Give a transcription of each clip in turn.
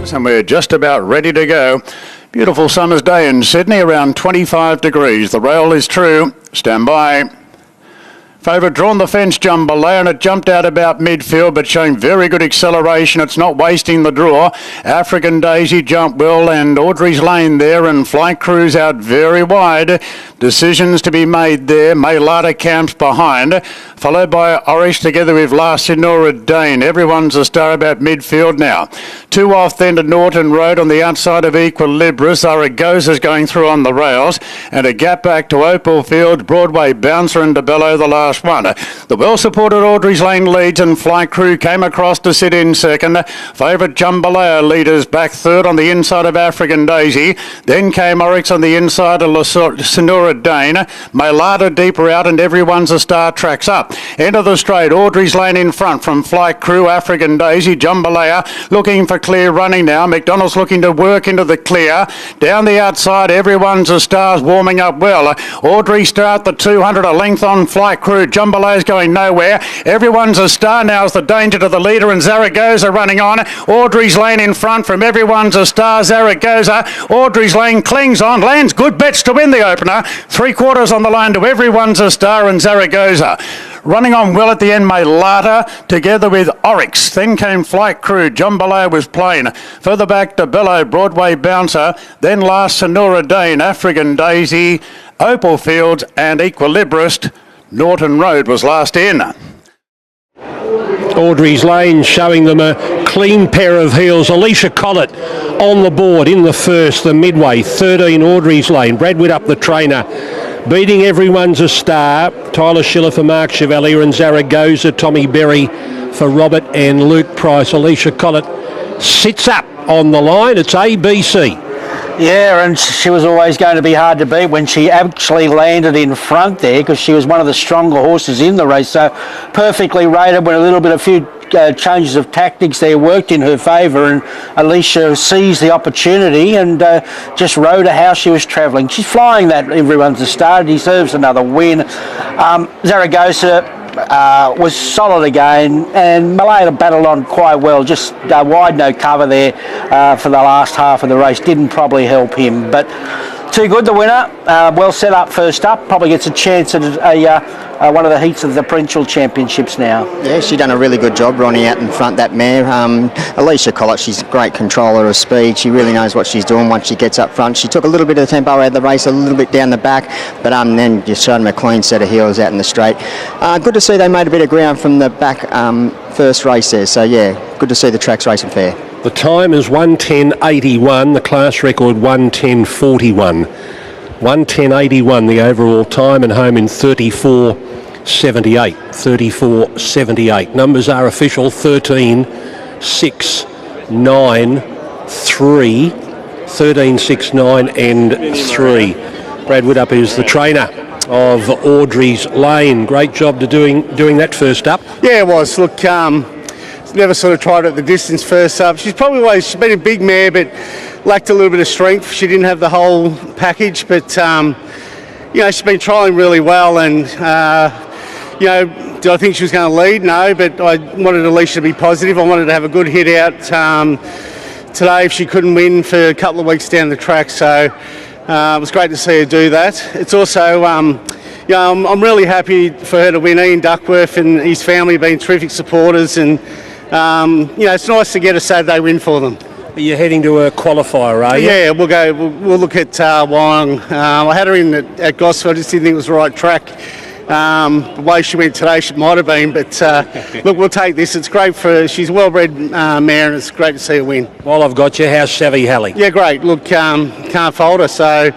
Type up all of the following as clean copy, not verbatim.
Stakes, and we're just about ready to go. Beautiful summer's day in Sydney, around 25 degrees. The rail is true. Stand by. Favourite drawn the fence, Jambalaya, and it jumped out about midfield, but showing very good acceleration. It's not wasting the draw. African Daisy jumped well, and Audrey's Lane there, and Flight Cruise out very wide. Decisions to be made there. Maylata camps behind, followed by Orish together with La Senora Dane. Everyone's a star about midfield now. Two off then to Norton Road on the outside of Equilibris. Zaragoza's going through on the rails, and a gap back to Opal Field, Broadway Bouncer and DeBello the last one. The well-supported Audrey's Lane leads, and Flight Crew came across to sit in second. Favourite Jambalaya leaders back third on the inside of African Daisy. Then came Oryx on the inside of La Senora Dane. Maylata deeper out, and Everyone's a Star tracks up. Into the straight, Audrey's Lane in front from Flight Crew, African Daisy, Jambalaya looking for clear running now. McDonald's looking to work into the clear. Down the outside, Everyone's a Star's warming up well. Audrey Star at the 200, a length on Flight Crew. Jambalaya's going nowhere. Everyone's a Star now is the danger to the leader, and Zaragoza running on. Audrey's Lane in front from Everyone's a Star, Zaragoza. Audrey's Lane clings on, lands good bets to win the opener. 3/4 on the line to Everyone's a Star and Zaragoza. Running on well at the end, Maylata together with Oryx. Then came Flight Crew. Jambalaya was plain. Further back to Bello, Broadway Bouncer. Then last Senora Dane, African Daisy, Opal Fields and Equilibrist. Norton Road was last in. Audrey's Lane showing them a clean pair of heels. Alicia Collett on the board in the first, the midway. 13 Audrey's Lane. Brad Witt up the trainer. Beating Everyone's a Star. Tyler Schiller for Mark Chevalier and Zaragoza. Tommy Berry for Robert and Luke Price. Alicia Collett sits up on the line. It's ABC. Yeah, and she was always going to be hard to beat when she actually landed in front there, because she was one of the stronger horses in the race. So perfectly rated, when a few changes of tactics there worked in her favour, and Alicia seized the opportunity and just rode her how she was travelling. She's flying that Everyone's a Star, deserves another win. Zaragoza was solid again, and Malaya battled on quite well, just wide no cover there for the last half of the race. Didn't probably help him, but too good, the winner. Well set up first up, probably gets a chance at one of the heats of the Provincial Championships now. Yeah, she done a really good job, Ronnie, out in front, that mare. Alicia Collett, she's a great controller of speed. She really knows what she's doing once she gets up front. She took a little bit of the tempo out of the race, a little bit down the back, but then just showed them a clean set of heels out in the straight. Good to see they made a bit of ground from the back first race there, so yeah, good to see the tracks racing fair. The time is 1:10.81, the class record 1:10.41. 1:10.81 the overall time, and home in 34.78. 34.78. Numbers are official: 13, 6, 9, 3. 13, 6, 9 and 3. Brad Widdop is the trainer of Audrey's Lane. Great job to doing that first up. Yeah, it was. Look, never sort of tried at the distance first up. She's been a big mare, but lacked a little bit of strength. She didn't have the whole package, but she's been trialling really well, and do I think she was going to lead? No, but I wanted Alicia to be positive. I wanted to have a good hit out today if she couldn't win for a couple of weeks down the track, so it was great to see her do that. It's also I'm really happy for her to win. Ian Duckworth and his family have been terrific supporters, and it's nice to get a Saturday win for them. Are you heading to a qualifier, are you? Yeah, we'll look at Wyong. I had her in at Gosford. I just didn't think it was the right track. The way she went today, she might have been, but look, we'll take this. It's great she's a well-bred mare, and it's great to see her win. While I've got you, how's Savvy Halley? Yeah, great. Look, can't fold her, so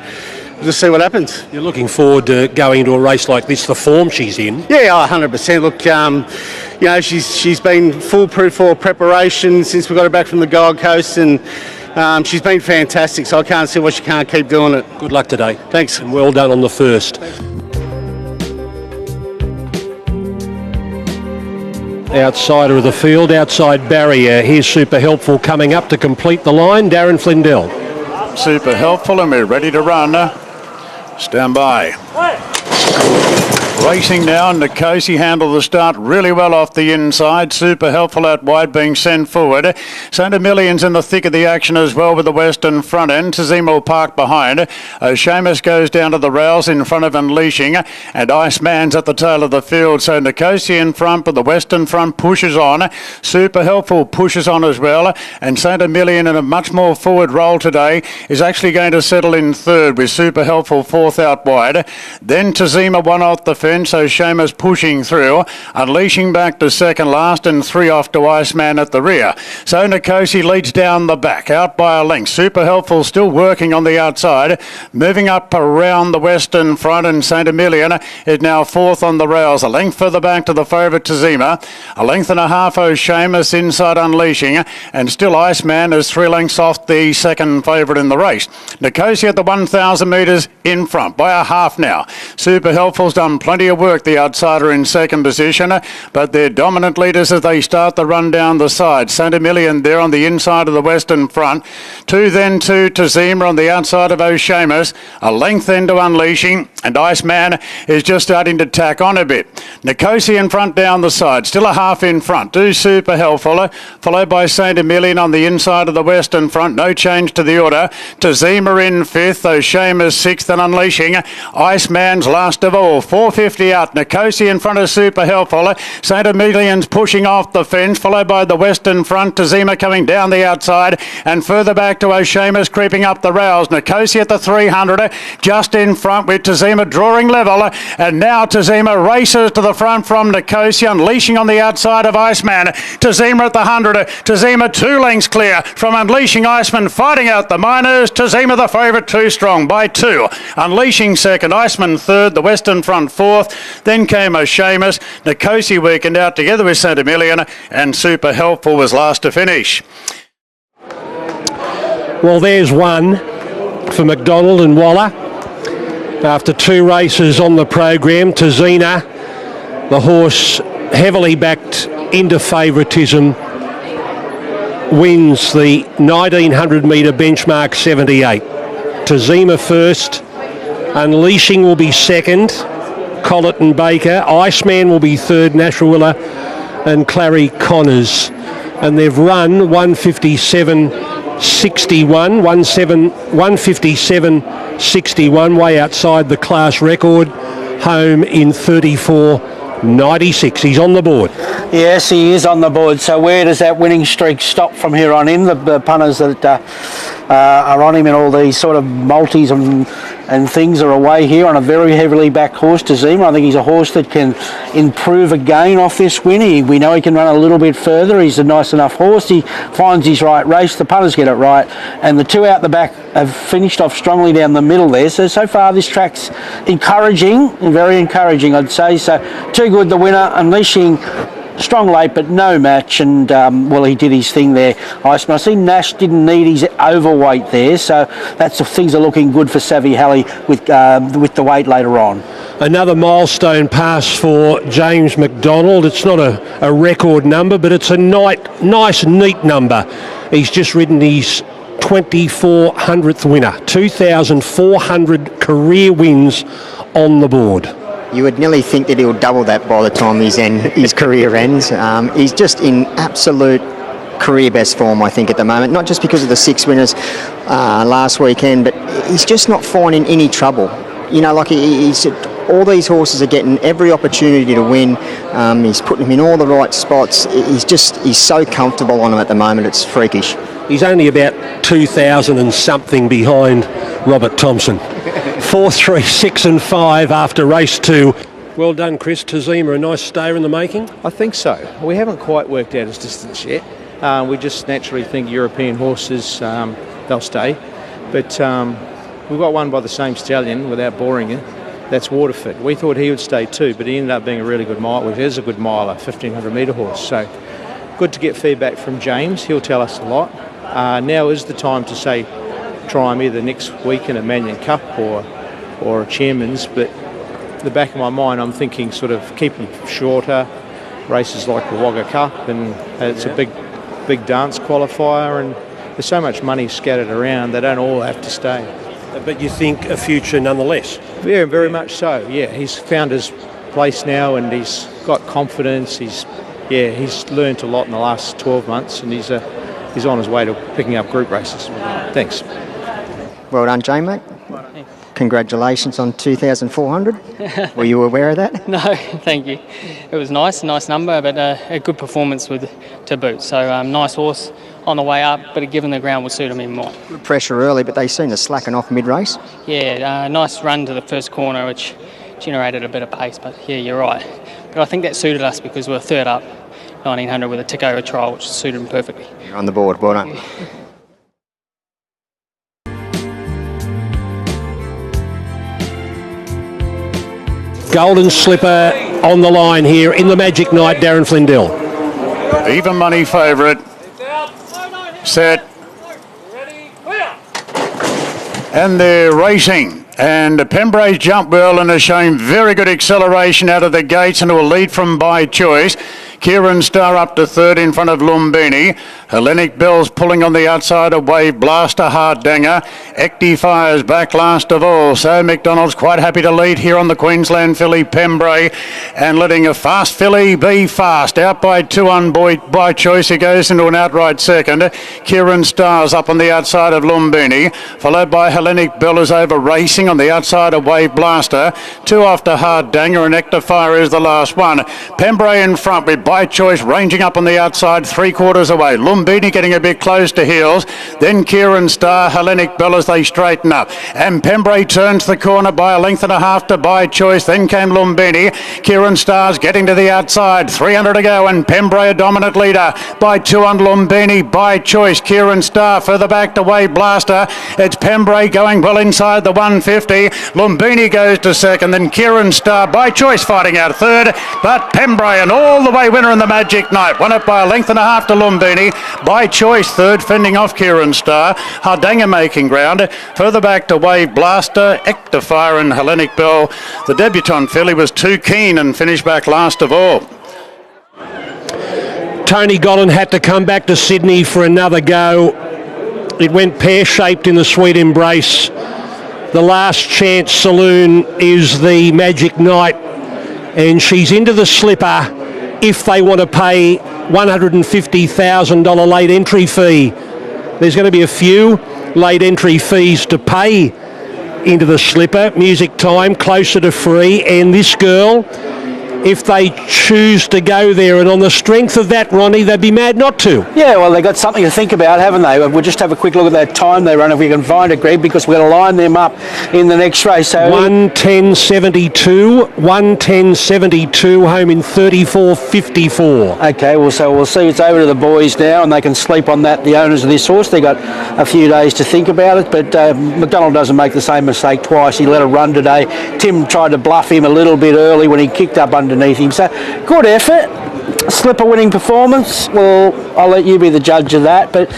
we'll just see what happens. You're looking forward to going into a race like this, the form she's in? Yeah, 100%. Look, she's been foolproof for preparation since we got her back from the Gold Coast, and she's been fantastic, so I can't see why she can't keep doing it. Good luck today. Thanks. And well done on the first. Outsider of the field, outside barrier. Here's Super Helpful coming up to complete the line. Darren Flindell. Super Helpful, and we're ready to run. Stand by. Racing now, and Nicosi handled the start really well off the inside. Super Helpful out wide being sent forward. Santa Million's in the thick of the action as well with the western front end. Tazima will park behind. Seamus goes down to the rails in front of Unleashing, and Iceman's at the tail of the field. So Nicosi in front, but the western front pushes on. Super Helpful pushes on as well, and Santa Million in a much more forward roll today is actually going to settle in third with Super Helpful fourth out wide. Then Tazima one off the fence, so Seamus pushing through. Unleashing back to second last, and three off to Iceman at the rear. So Nicosi leads down the back, out by a length. Super Helpful still working on the outside, moving up around the western front, and Saint Emilion is now fourth on the rails. A length further back to the favourite Tazima. A length and a half Seamus inside Unleashing, and still Iceman is 3 lengths off the second favourite in the race. Nicosi at the 1,000 metres in front by a half now. Super Helpful's done plenty of work, the outsider in second position, but they're dominant leaders as they start the run down the side. Saint Emilion there on the inside of the western front. Two then to Tazima on the outside of Seamus. A length then to Unleashing, and Iceman is just starting to tack on a bit. Nicosi in front down the side, still a half in front. Do Super Helpful, followed by Saint Emilion on the inside of the western front. No change to the order. Tazima in fifth, Seamus sixth, and Unleashing. Iceman's last of all. 450 out. Nicosi in front of Super Helpful. Saint Emilion's pushing off the fence, followed by the western front. Tazima coming down the outside, and further back to Seamus creeping up the rails. Nicosi at the 300, just in front with Tazima drawing level, and now Tazima races to the front from Nicosi. Unleashing on the outside of Iceman. Tazima at the 100. Tazima 2 lengths clear from Unleashing. Iceman fighting out the minors. Tazima the favourite, too strong by 2. Unleashing second, Iceman third, the western front fourth. Then came Seamus. Nicosi weakened out together with Saint Emilion, and Super Helpful was last to finish. Well, there's one for McDonald and Waller. After 2 races on the program, Tazina, the horse heavily backed into favouritism, wins the 1900 metre benchmark 78. Tazima first, Unleashing will be second, Collett and Baker, Iceman will be third, Nasrallah and Clary Connors, and they've run 157.61, 157.61, way outside the class record, home in 34.96. He's on the board. Yes, he is on the board. So where does that winning streak stop from here on in? The punters that are on him in all these sort of multis and things are away here on a very heavily backed horse, Tazima. I think he's a horse that can improve again off this win. We know he can run a little bit further. He's a nice enough horse. He finds his right race. The punters get it right. And the 2 out the back have finished off strongly down the middle there. So far this track's encouraging, very encouraging, I'd say. So too good, the winner. Unleashing strong late, but no match, and well, he did his thing there. I see Nash didn't need his overweight there, so things are looking good for Savvy Halley with the weight later on. Another milestone pass for James McDonald. It's not a record number, but it's a nice, neat number. He's just ridden his 2400th winner, 2,400 career wins on the board. You would nearly think that he'll double that by the time his career ends. He's just in absolute career best form, I think, at the moment. Not just because of the 6 winners last weekend, but he's just not finding any trouble. You know, like he's all these horses are getting every opportunity to win. He's putting them in all the right spots. He's so comfortable on them at the moment. It's freakish. He's only about 2,000 and something behind Robert Thompson. 4, 3, 6 and 5 after race 2. Well done, Chris. Tazima, a nice stayer in the making? I think so. We haven't quite worked out his distance yet. We just naturally think European horses, they'll stay. But we've got one by the same stallion, without boring you. That's Waterford. We thought he would stay too, but he ended up being a really good mile, which is a good miler, 1,500 metre horse. So good to get feedback from James. He'll tell us a lot. Now is the time to say, try him either next week in a Manion Cup or a Chairman's, but the back of my mind I'm thinking sort of keep him shorter, races like the Wagga Cup, and it's a big dance qualifier, and there's so much money scattered around, they don't all have to stay. But you think a future nonetheless? Yeah, very much so, yeah. He's found his place now, and he's got confidence. He's learnt a lot in the last 12 months, and he's on his way to picking up group races. Thanks. Well done, Jane, mate. Congratulations on 2,400. Were you aware of that? No, thank you. It was nice number, but a good performance to boot. So nice horse on the way up, but given the ground would suit him even more. Good pressure early, but they seem to slacken off mid-race. Yeah, nice run to the first corner, which generated a bit of pace, but yeah, you're right. But I think that suited us because we were third up, 1900 with a tick over trial, which suited him perfectly. You're on the board, well done. Yeah. Golden Slipper on the line here in the Magic Night, Darren Flindell. Even money favourite. Set. And they're racing. And Pembray's jumped well and has shown very good acceleration out of the gates and will lead from By Choice. Kieran Starr up to third in front of Lumbini. Hellenic Bell's pulling on the outside of Wave Blaster, Hardanger. Ecti Fire's back last of all. So McDonald's quite happy to lead here on the Queensland filly Pembrey, and letting a fast filly be fast. Out by 2 on By Choice, who goes into an outright second. Kieran Starr's up on the outside of Lumbini, followed by Hellenic Bell is over racing on the outside of Wave Blaster. 2 after Hardanger, and Ecti Fire is the last one. Pembrey in front with By Choice ranging up on the outside, 3/4 away. Lumbini getting a bit close to heels. Then Kieran Starr, Hellenic Bell as they straighten up. And Pembrey turns the corner by a length and a half to By Choice. Then came Lumbini. Kieran Starr's getting to the outside. 300 to go, and Pembrey a dominant leader by 2 on Lumbini. By Choice, Kieran Starr further back to Wave Blaster. It's Pembrey going well inside the 150. Lumbini goes to second. Then Kieran Starr, By Choice fighting out third. But Pembrey, an all-the-way winner in the Magic Night, won it by a length and a half to Lumbini. By Choice third, fending off Kieran Starr. Hardanger making ground. Further back to Wave Blaster, Ecti Fire and Hellenic Bell. The debutant filly was Too Keen and finished back last of all. Tony Gollan had to come back to Sydney for another go. It went pear-shaped in the Sweet Embrace. The Last Chance Saloon is the Magic Night, and she's into the slipper if they want to pay $150,000 late entry fee. There's going to be a few late entry fees to pay into the slipper. Music Time, closer to free, and this girl, if they choose to go there, and on the strength of that, Ronnie, they'd be mad not to. Yeah, well, they've got something to think about, haven't they? We'll just have a quick look at that time they run if we can find it, Greg, because we're going to line them up in the next race. So 1:10.72, home in 34.54. Okay, well, so we'll see. It's over to the boys now, and they can sleep on that, the owners of this horse. They got a few days to think about it, but McDonald doesn't make the same mistake twice. He let her run today. Tim tried to bluff him a little bit early when he kicked up underneath him. So good effort. Slipper winning performance. Well, I'll let you be the judge of that, but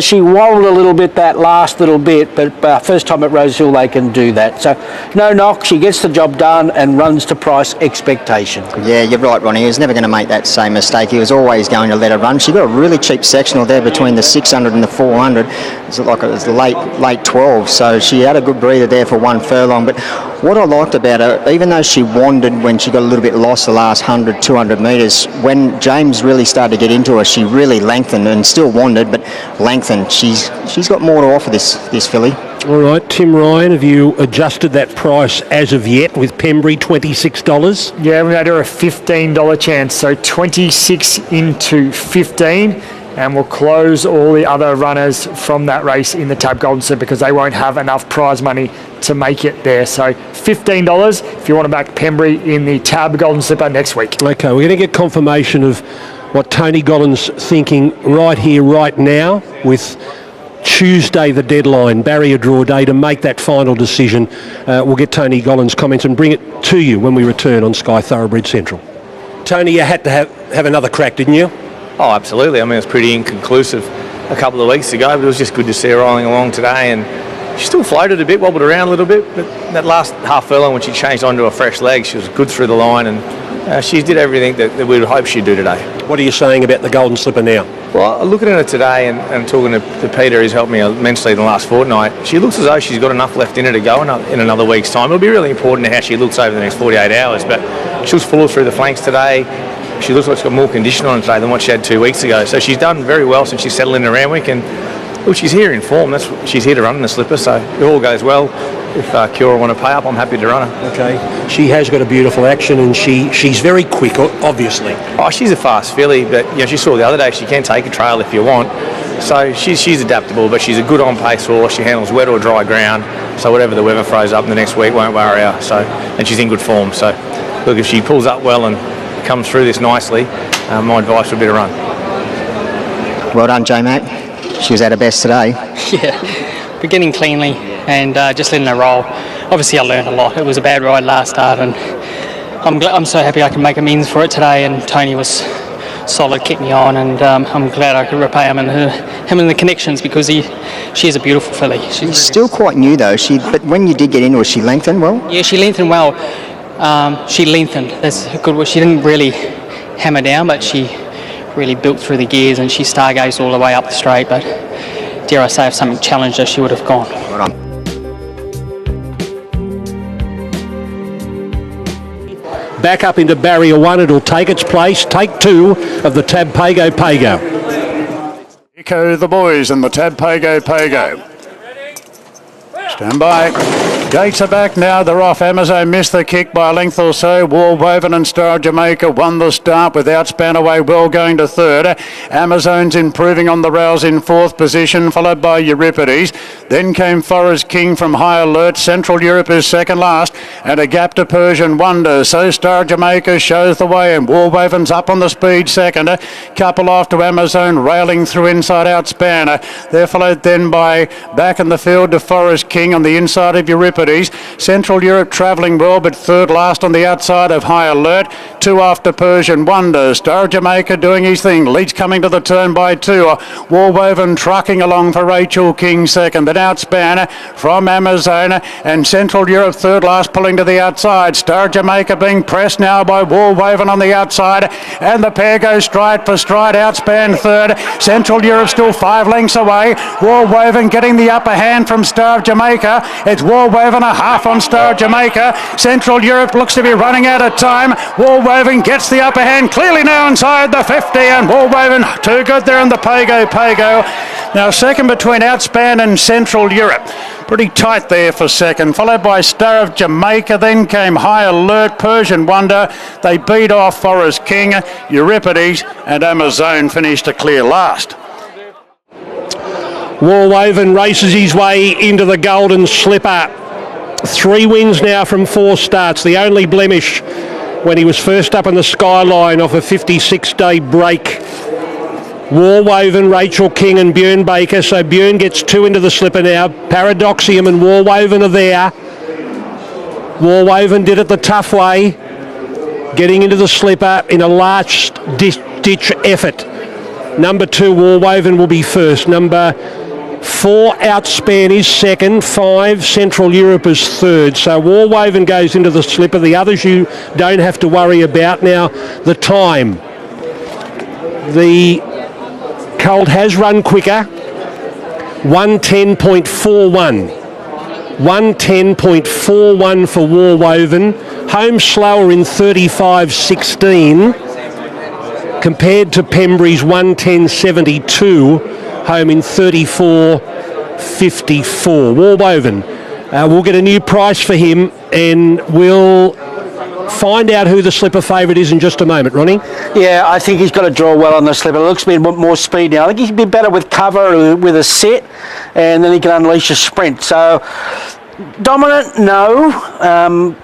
she wobbled a little bit that last little bit, but first time at Rosehill they can do that. So no knock, she gets the job done and runs to price expectation. Yeah, you're right, Ronnie. He was never going to make that same mistake. He was always going to let her run. She got a really cheap sectional there between the 600 and the 400. It was late 12, so she had a good breather there for 1 furlong. But what I liked about her, even though she wandered when she got a little bit lost the last 100, 200 metres, when James really started to get into her, she really lengthened and still wandered, but lengthened. She's got more to offer, this filly. All right, Tim Ryan, have you adjusted that price as of yet with Pembrey, $26? Yeah, we made her a $15 chance, so 26 into 15. And we'll close all the other runners from that race in the Tab Golden Slipper because they won't have enough prize money to make it there. So $15 if you want to back Pembrey in the Tab Golden Slipper next week. Okay, we're going to get confirmation of what Tony Gollan's thinking right here, right now, with Tuesday the deadline, barrier draw day, to make that final decision. We'll get Tony Gollan's comments and bring it to you when we return on Sky Thoroughbred Central. Tony, you had to have another crack, didn't you? Oh, absolutely. I mean, it was pretty inconclusive a couple of weeks ago, but it was just good to see her rolling along today. And she still floated a bit, wobbled around a little bit, but that last half furlong when she changed onto a fresh leg, she was good through the line, and she did everything that we would hope she'd do today. What are you saying about the Golden Slipper now? Well, looking at her today and talking to Peter, who's helped me immensely in the last fortnight, she looks as though she's got enough left in her to go in another week's time. It'll be really important how she looks over the next 48 hours, but she was fuller through the flanks today. She looks like she's got more condition on today than what she had 2 weeks ago. So she's done very well since she settled in the Randwick, and well, she's here in form. She's here to run in the slipper, so if it all goes well, if Cura want to pay up, I'm happy to run her. Okay. She has got a beautiful action, and she's very quick, obviously. Oh, she's a fast filly, but she saw the other day she can take a trail if you want. So she's adaptable, but she's a good on-pace horse. She handles wet or dry ground, so whatever the weather throws up in the next week won't worry her. So, and she's in good form. So, look, if she pulls up well and comes through this nicely, my advice would be to run. Well done, J-Mac. She was at her best today. Yeah, beginning cleanly and just letting her roll. Obviously, I learned a lot. It was a bad ride last start, and I'm so happy I can make amends for it today. And Tony was solid, kept me on, and I'm glad I could repay him and the connections, because she is a beautiful filly. She's still quite new though. But when you did get into her, she lengthened well. Yeah, she lengthened well. She lengthened. That's a good word. She didn't really hammer down, but she really built through the gears, and she stargazed all the way up the straight. But dare I say, if something challenged her, she would have gone. Well done. Back up into barrier 1, it'll take its place. Take 2 of the Tab Pago. Echo the boys and the Tab Pago. Stand by. Gates are back now. They're off. Amazon missed the kick by a length or so. War Woven and Star of Jamaica won the start with Outspan Away well going to third. Amazon's improving on the rails in 4th position, followed by Euripides. Then came Forest King from High Alert. Central Europe is second last, and a gap to Persian Wonder. So Star of Jamaica shows the way, and War Woven's up on the speed second. Couple off to Amazon, railing through inside Outspan. They're followed then by back in the field to Forest King on the inside of Euripides. Central Europe travelling well, but third last on the outside of High Alert. 2 after Persian Wonder. Star of Jamaica doing his thing. Leach coming to the turn by 2. War Woven trucking along for Rachel King second. Then Outspan from Amazon, and Central Europe third last, pulling to the outside. Star of Jamaica being pressed now by War Woven on the outside, and the pair go stride for stride. Outspan third. Central Europe still 5 lengths away. War Woven getting the upper hand from Star of Jamaica. It's War Woven a half on Star of Jamaica. Central Europe looks to be running out of time. War Woven gets the upper hand clearly now inside the 50, and War Woven too good there in the Pago. Now second between Outspan and Central Europe. Pretty tight there for second, followed by Star of Jamaica. Then came High Alert, Persian Wonder. They beat off Forest King, Euripides, and Amazon finished a clear last. War Woven races his way into the Golden Slipper. 3 wins now from 4 starts. The only blemish when he was first up in the skyline off a 56-day break. War Woven, Rachel King and Björn Baker. So Björn gets 2 into the slipper now. Paradoxium and War Woven are there. War Woven did it the tough way, getting into the slipper in a last ditch effort. Number 2, War Woven, will be first. Number 4, Outspan is second. 5, Central Europe is third. So War Woven goes into the slipper. The others you don't have to worry about. Now, the time. The colt has run quicker. 110.41. 110.41 for War Woven. Home slower in 35.16 compared to Pembury's 110.72. Home in 34.54. War Woven. We'll get a new price for him, and we'll find out who the slipper favourite is in just a moment, Ronnie. Yeah, I think he's got to draw well on the slipper. It looks to be a bit more speed now. I think he can be better with cover, with a set, and then he can unleash a sprint. So, dominant, no.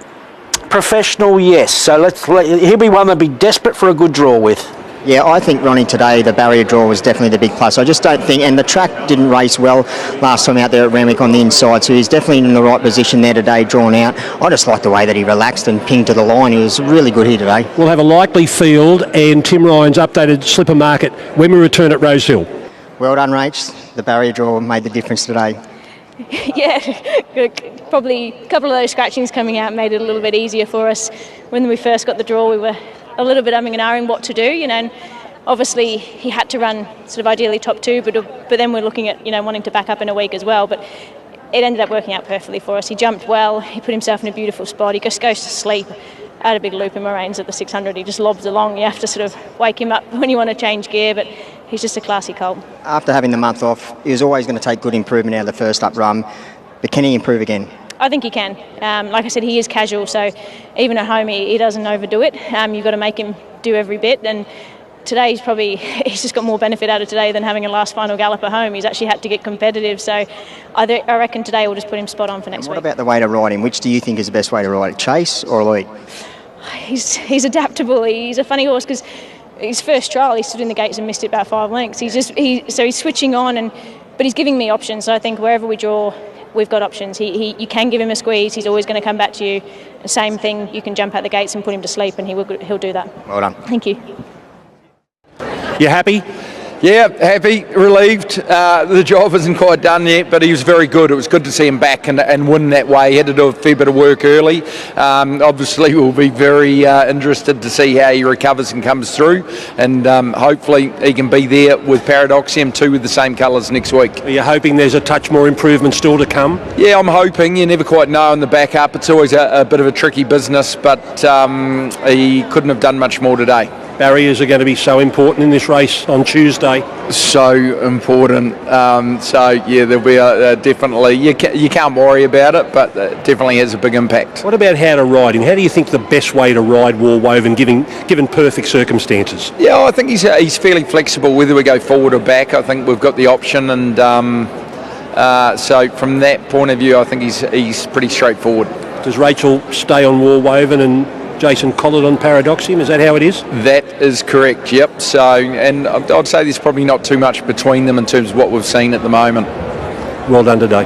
Professional, yes. So he'll be one that'll be desperate for a good draw with. Yeah, I think, Ronnie, today the barrier draw was definitely the big plus. I just don't think, and the track didn't race well last time out there at Randwick on the inside, so he's definitely in the right position there today, drawn out. I just like the way that he relaxed and pinged to the line. He was really good here today. We'll have a likely field and Tim Ryan's updated slipper market when we return at Rosehill. Well done, Rach. The barrier draw made the difference today. Yeah, probably a couple of those scratchings coming out made it a little bit easier for us. When we first got the draw, we were a little bit umming and ahhing what to do, and obviously he had to run sort of ideally top 2, but then we're looking at wanting to back up in a week as well. But it ended up working out perfectly for us. He jumped well, he put himself in a beautiful spot, he just goes to sleep, I had a big loop in my reins at the 600. He just lobs along. You have to sort of wake him up when you want to change gear, but he's just a classy colt. After having the month off, he was always going to take good improvement out of the first up run, but can he improve again? I think he can. Like I said, he is casual, so even at home he doesn't overdo it. You've got to make him do every bit, and today he's just got more benefit out of today than having a last final gallop at home. He's actually had to get competitive, so I reckon today we'll just put him spot on for next week. What about the way to ride him? Which do you think is the best way to ride it, chase or lead? He's adaptable. He's a funny horse because his first trial he stood in the gates and missed it about 5 lengths. So he's switching on, but he's giving me options. So I think wherever we draw, we've got options. You can give him a squeeze. He's always going to come back to you. Same thing. You can jump out the gates and put him to sleep, and he'll do that. Well done. Thank you. You happy? Yeah, happy, relieved. The job isn't quite done yet, but he was very good. It was good to see him back and win that way. He had to do a fair bit of work early. Obviously, we'll be very interested to see how he recovers and comes through, and hopefully he can be there with Paradoxium, two with the same colours next week. Are you hoping there's a touch more improvement still to come? Yeah, I'm hoping. You never quite know on the back up. It's always a bit of a tricky business, but he couldn't have done much more today. Barriers are going to be so important in this race on Tuesday. So important. There'll be definitely. You can't worry about it, but it definitely has a big impact. What about how to ride him? How do you think the best way to ride War Woven, given perfect circumstances? Yeah, I think he's fairly flexible whether we go forward or back. I think we've got the option, and so from that point of view, I think he's pretty straightforward. Does Rachel stay on War Woven and Jason Collett on Paradoxium? Is that how it is? That is correct, yep. So, and I'd say there's probably not too much between them in terms of what we've seen at the moment. Well done today.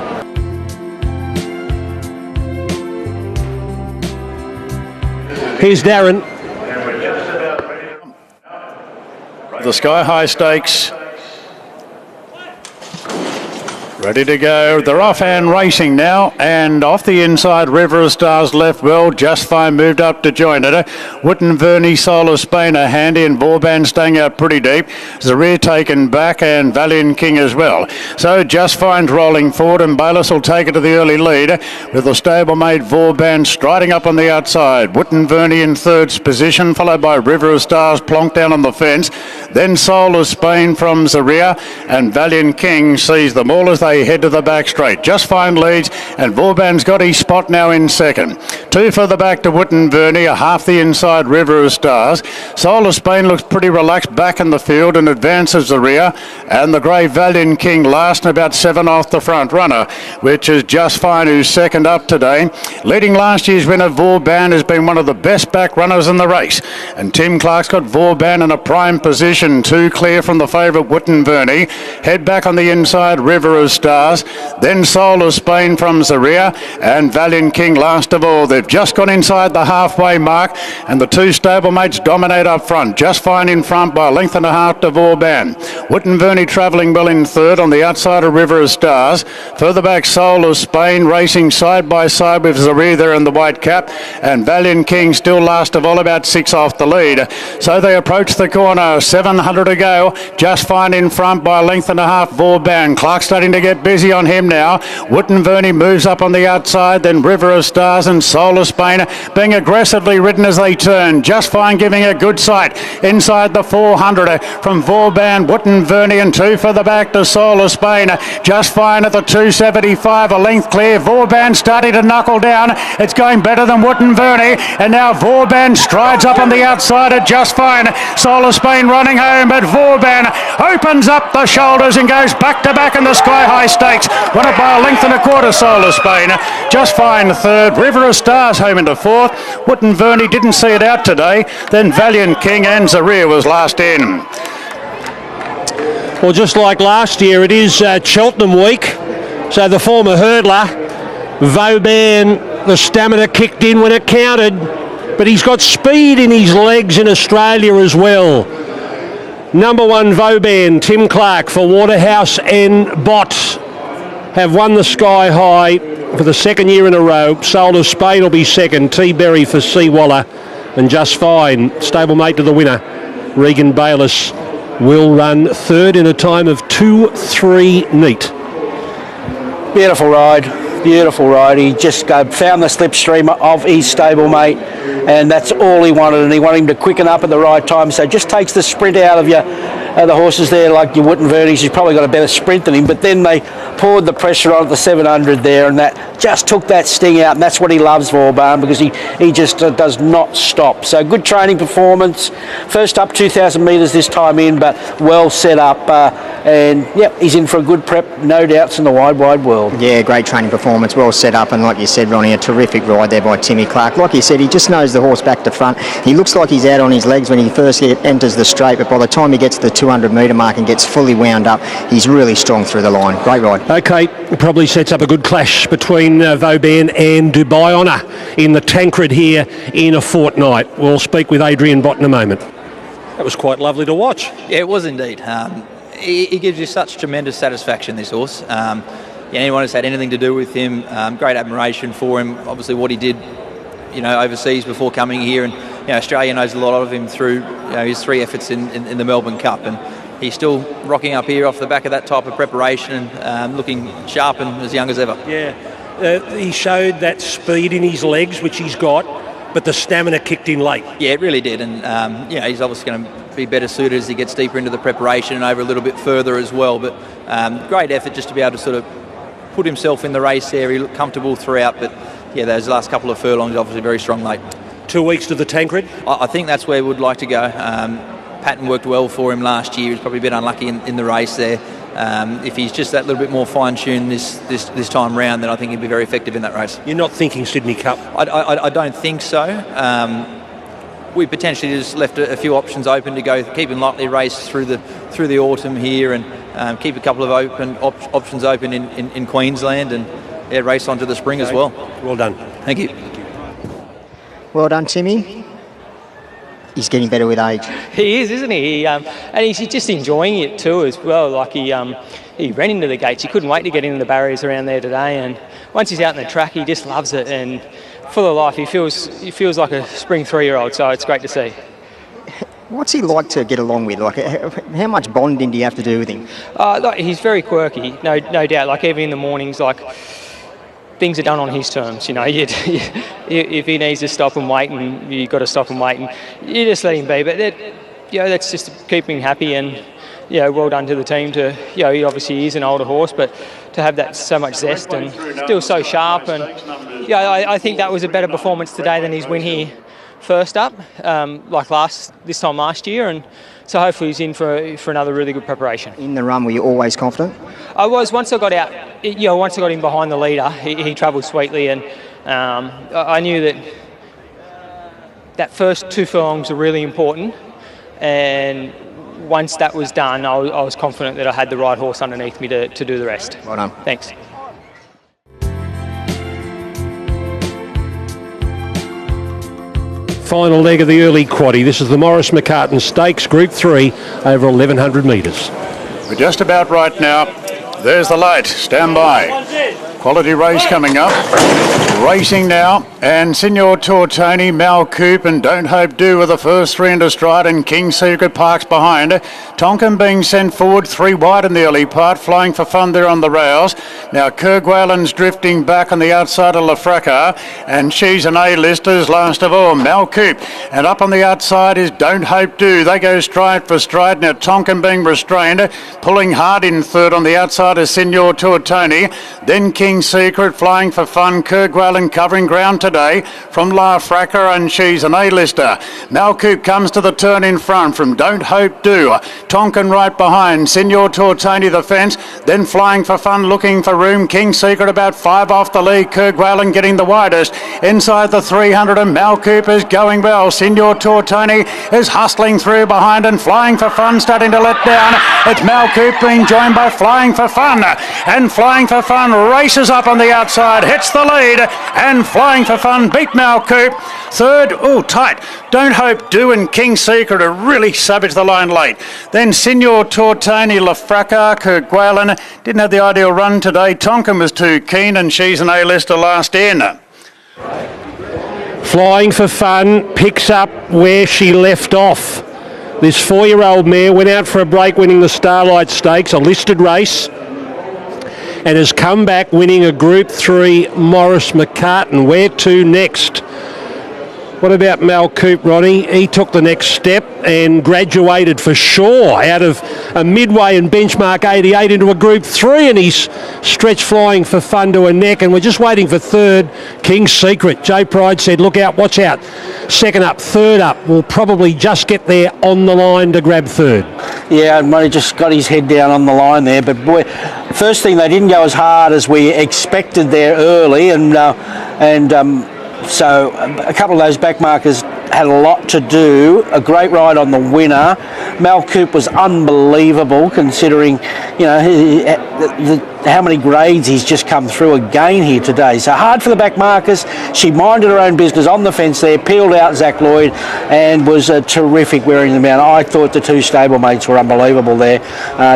Here's Darren. The Sky High Stakes. Ready to go. They're off and racing now, and off the inside, River of Stars left well. Just Fine moved up to join it. Witten Verney, Soul of Spain are handy, and Vauban staying out pretty deep. Zaire taken back, and Valiant King as well. So Just Fine's rolling forward, and Bayliss will take it to the early lead, with the stablemate Vauban striding up on the outside. Witten Verney in third position, followed by River of Stars plonked down on the fence. Then Soul of Spain from Zaire, and Valiant King sees them all as they head to the back straight. Just Fine leads, and Vauban's got his spot now in second. Two further back to Witten Verney, a half the inside River of Stars. Soul of Spain looks pretty relaxed back in the field and advances the rear, and the grey Valiant King last and about 7 off the front runner, which is Just Fine, who's second up today. Leading last year's winner Vauban has been one of the best back runners in the race, and Tim Clark's got Vauban in a prime position, two clear from the favourite Witten Verney. Head back on the inside River of Stars, then Soul of Spain from Zaire, and Valiant King last of all. They've just gone inside the halfway mark, and the two stablemates dominate up front. Just Fine in front by a length and a half to Vauban. Witten Verney travelling well in third on the outside of River of Stars. Further back Soul of Spain racing side by side with Zaire there in the white cap, and Valiant King still last of all, about 6 off the lead. So they approach the corner, 700 to go. Just Fine in front by a length and a half Vauban. Clark starting to get busy on him now. Witten Verney moves up on the outside, then River of Stars and Soul of Spain being aggressively ridden as they turn. Just Fine giving a good sight inside the 400 from Vauban, Witten Verney, and two further back to Soul of Spain. Just Fine at the 275, a length clear. Vauban starting to knuckle down. It's going better than Witten Verney, and now Vauban strides up on the outside of Just Fine. Soul of Spain running home, but Vauban opens up the shoulders and goes back to back in the Sky High Stakes. Won it by a length and a quarter, Soul of Spain. Just Fine third. River of Stars home into fourth. Witten Verney didn't see it out today. Then Valiant King and Zaire was last in. Well, just like last year, it is Cheltenham week. So the former hurdler, Vauban, the stamina kicked in when it counted, but he's got speed in his legs in Australia as well. Number one Vauban, Tim Clark for Waterhouse and Bott have won the Sky High for the second year in a row. Soul of Spain will be second. T-Berry for Seawaller, and Just Fine, stablemate to the winner, Regan Bayliss, will run third in a time of 2-3 neat. Beautiful ride. beautiful ride. He just found the slipstream of his stablemate, and that's all he wanted, and he wanted him to quicken up at the right time. So just takes the sprint out of the horses there, like your Wooten Verdi's. He's probably got a better sprint than him, but then they poured the pressure on at the 700 there, and that just took that sting out, and that's what he loves, Vauban, because he just does not stop. So good training performance. First up 2,000 metres this time in, but well set up, and yeah, he's in for a good prep, no doubts, in the wide world. Yeah, great training performance, well set up, and like you said, Ronnie, a terrific ride there by Timmy Clark. Like you said, he just knows the horse back to front. He looks like he's out on his legs when he first enters the straight, but by the time he gets to the 200 metre mark and gets fully wound up, he's really strong through the line. Great ride. Okay, it probably sets up a good clash between Vauban and Dubai Honour in the Tancred here in a fortnight. We'll speak with Adrian Bott in a moment. That was quite lovely to watch. Yeah, it was indeed. He gives you such tremendous satisfaction, this horse. Anyone who's had anything to do with him, great admiration for him. Obviously, what he did, overseas before coming here, and Australia knows a lot of him through his 3 efforts in the Melbourne Cup, and he's still rocking up here off the back of that type of preparation and looking sharp and as young as ever. Yeah, he showed that speed in his legs, which he's got, but the stamina kicked in late. Yeah, it really did, and he's obviously going to be better suited as he gets deeper into the preparation and over a little bit further as well. But great effort just to be able to sort of put himself in the race there. He looked comfortable throughout, but yeah, those last couple of furlongs obviously very strong late. 2 weeks to the Tancred? I think that's where we'd like to go. Pattern worked well for him last year. He was probably a bit unlucky in the race there. If he's just that little bit more fine-tuned this time round, then I think he'd be very effective in that race. You're not thinking Sydney Cup? I don't think so. We potentially just left a few options open to go, keep him lightly raced through the autumn here, and keep a couple of options open in Queensland, and race on to the spring as well. Well done. Thank you. Well done, Timmy. He's getting better with age. He is, isn't he? And he's just enjoying it too as well. Like he ran into the gates. He couldn't wait to get into the barriers around there today. And once he's out in the track, he just loves it and full of life. He feels like a spring 3-year-old. So it's great to see. What's he like to get along with? Like, how much bonding do you have to do with him? He's very quirky, no doubt. Like even in the mornings, like things are done on his terms. If he needs to stop and wait, and you've got to stop and wait, and you just let him be. But that's just to keep him happy, and well done to the team. He obviously is an older horse, but to have that so much zest and still so sharp, and I think that was a better performance today than his win here first up, this time last year, and so hopefully he's in for another really good preparation. In the run, were you always confident? I was. Once I got out, once I got him behind the leader, he travelled sweetly, and I knew that first 2 furlongs are really important, and once that was done, I was confident that I had the right horse underneath me to do the rest. Well done. Thanks. Final leg of the early quaddie. This is the McCarten Stakes, Group 3, over 1,100 metres. We're just about right now. There's the light. Stand by. Quality race coming up. Racing now. And Signor Tortoni, Mal Coop and Don't Hope Do are the first 3 into stride, and King Secret Park's behind. Tonkin being sent forward 3 wide in the early part, flying for fun there on the rails. Now Kerguelen's drifting back on the outside of Lafraca, and she's an A-listers last of all, Mal Coop. And up on the outside is Don't Hope Do. They go stride for stride. Now Tonkin being restrained, pulling hard in third on the outside is Signor Tortoni. Then King Secret flying for fun. Kerguelen covering ground today from Lafraca, and she's an A-lister. Mal Coop comes to the turn in front from Don't Hope Do. Tonkin right behind. Signor Tortoni the fence. Then flying for fun, looking for room. King Secret about 5 off the lead. Kerguelen getting the widest. Inside the 300, and Mal Coop is going well. Signor Tortoni is hustling through behind, and Flying for Fun starting to let down. It's Mal Coop being joined by Flying for Fun. And Flying for Fun races up on the outside, hits the lead, and Flying for Fun beat Mal Coop. Third, tight. Don't Hope Do and King Secret are really savage the line late. Then Signor Tortoni, Lafraca, Kerguelen didn't have the ideal run today. Tonkin was too keen, and she's an A-lister last in. Flying for Fun picks up where she left off. This 4-year-old mare went out for a break winning the Starlight Stakes, a listed race. and has come back winning a Group 3 Morris McCarten. Where to next? What about Mal Coop, Ronnie? He took the next step and graduated for sure out of a midway and benchmark 88 into a Group 3, and he's stretch flying for fun to a neck, and we're just waiting for third, King's Secret. Joe Pride said, look out, watch out. Second up, third up. Will probably just get there on the line to grab third. Yeah, Money just got his head down on the line there, but boy, first thing, they didn't go as hard as we expected there early, so a couple of those back markers had a lot to do. A great ride on the winner. Mal Coop was unbelievable, considering, you know, how many grades he's just come through again here today. So hard for the back markers. She minded her own business on the fence there, peeled out Zach Lloyd, and was terrific wearing them out. I thought the two stablemates were unbelievable there.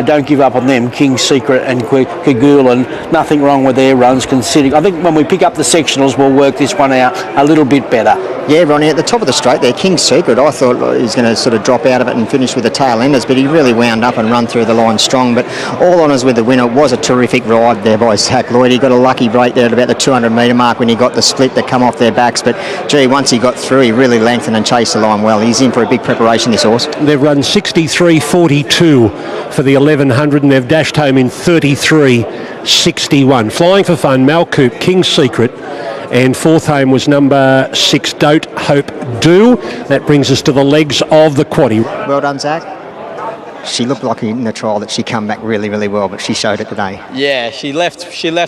Don't give up on them, King's Secret and Kagoolan. Nothing wrong with their runs, considering. I think when we pick up the sectionals, we'll work this one out a little bit better. Yeah, Ronnie, at the top of the straight there, King's Secret, I thought he was going to sort of drop out of it and finish with the tail enders, but he really wound up and run through the line strong. But all honours with the winner. It was a terrific ride there by Zach Lloyd. He got a lucky break there at about the 200 metre mark when he got the split that come off their backs. But, gee, once he got through, he really lengthened and chased the line well. He's in for a big preparation, this horse. They've run 63.42 for the 1100, and they've dashed home in 33.61. Flying for Fun, Mal Coop, King's Secret, and fourth home was number 6, Don't Hope Do. That brings us to the legs of the quaddie. Well done, Zach. She looked like in the trial that she come back really, really well, but she showed it today. Yeah, she left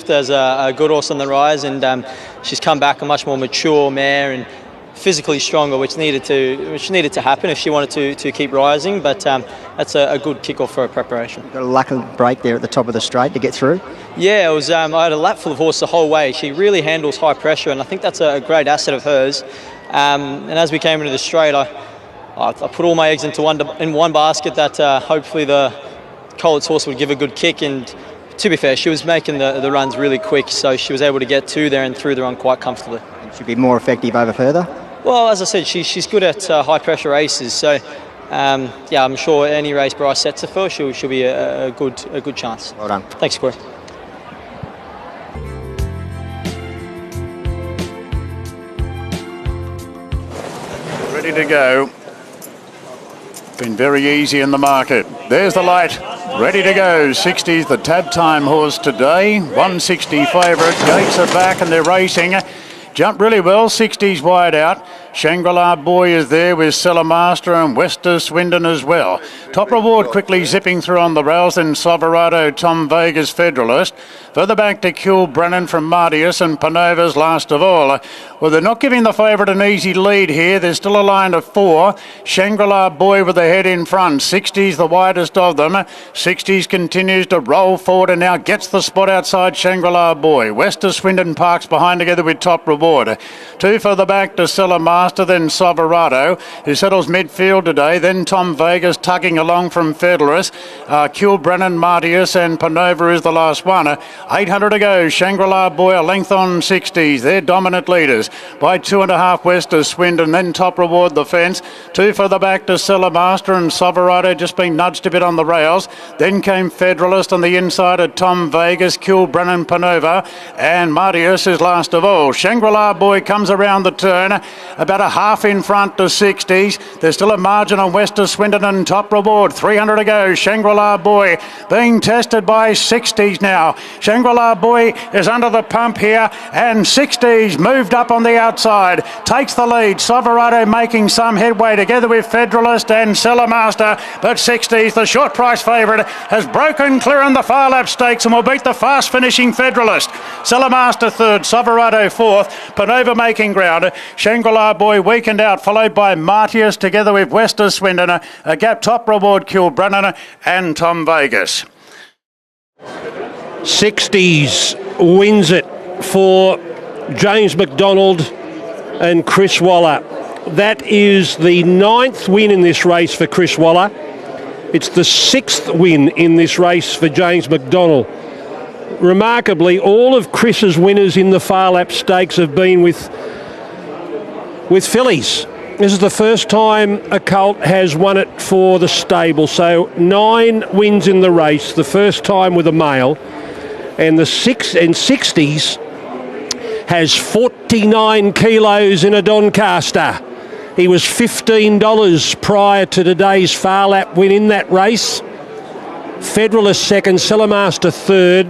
as a good horse on the rise, and she's come back a much more mature mare and physically stronger, which needed to happen if she wanted to keep rising. But that's a good kick-off for her preparation. You got a lucky break there at the top of the straight to get through. Yeah, it was. I had a lap full of horse the whole way. She really handles high pressure, and I think that's a great asset of hers. And as we came into the straight, I put all my eggs into one basket that hopefully the Collett's horse would give a good kick. And to be fair, she was making the runs really quick, so she was able to get to there and through the run quite comfortably. Should be more effective over further. Well, as I said, she's good at high pressure races, so yeah, I'm sure any race Bryce sets her for, she'll be a good chance. Well done. Thanks, Corey. Ready to go. Been very easy in the market. There's the light. Ready to go. 60's the tab time horse today. 160 favourite. Gates are back and they're racing. Jumped really well. 60's wide out. Shangri-La Boy is there with Cellar Master and Wester Swindon as well. Top Reward quickly zipping through on the rails, then Soverado, Tom Vegas Federalist. Further back to Kilbrennan from Martius, and Panova's last of all. Well, they're not giving the favourite an easy lead here. There's still a line of 4. Shangri-La Boy with the head in front. 60's the widest of them. 60's continues to roll forward and now gets the spot outside Shangri-La Boy. Wester Swindon parks behind together with Top Reward. 2 further back to Cellar Master, then Soverado, who settles midfield today. Then Tom Vegas tugging along from Federalist. Kilbrennan, Martius and Panova is the last one. 800 to go. Shangri-La Boy a length on 60's. They're dominant leaders by 2.5 Wester Swindon. Then Top Reward the fence. 2 further back to Cellar Master and Soverado just being nudged a bit on the rails. Then came Federalist on the inside of Tom Vegas, Kilbrennan, Panova, and Martius is last of all. Shangri-La Boy comes around the turn, about a half in front to 60's. There's still a margin on Wester Swindon and Top Reward. 300 to go. Shangri-La Boy being tested by 60's now. Shangri-La Boy is under the pump here, and 60's moved up on the outside. Takes the lead. Soverado making some headway together with Federalist and Cellar Master, but 60's, the short price favourite, has broken clear on the Farlap Stakes and will beat the fast finishing Federalist. Cellar Master third, Soverado fourth, Panova making ground. Shangri-La Boy weakened out, followed by Martius together with Wester Swindon, a gap Top Reward, Kilbrennan and Tom Vegas. 60's wins it for James McDonald and Chris Waller. That is the 9th win in this race for Chris Waller. It's the 6th win in this race for James McDonald. Remarkably, all of Chris's winners in the Farlap Stakes have been with fillies. This is the first time a colt has won it for the stable. So 9 wins in the race, the first time with a male. And the 60s has 49 kilos in a Doncaster. He was $15 prior to today's Farlap win in that race. Federalist second, Cellarmaster third,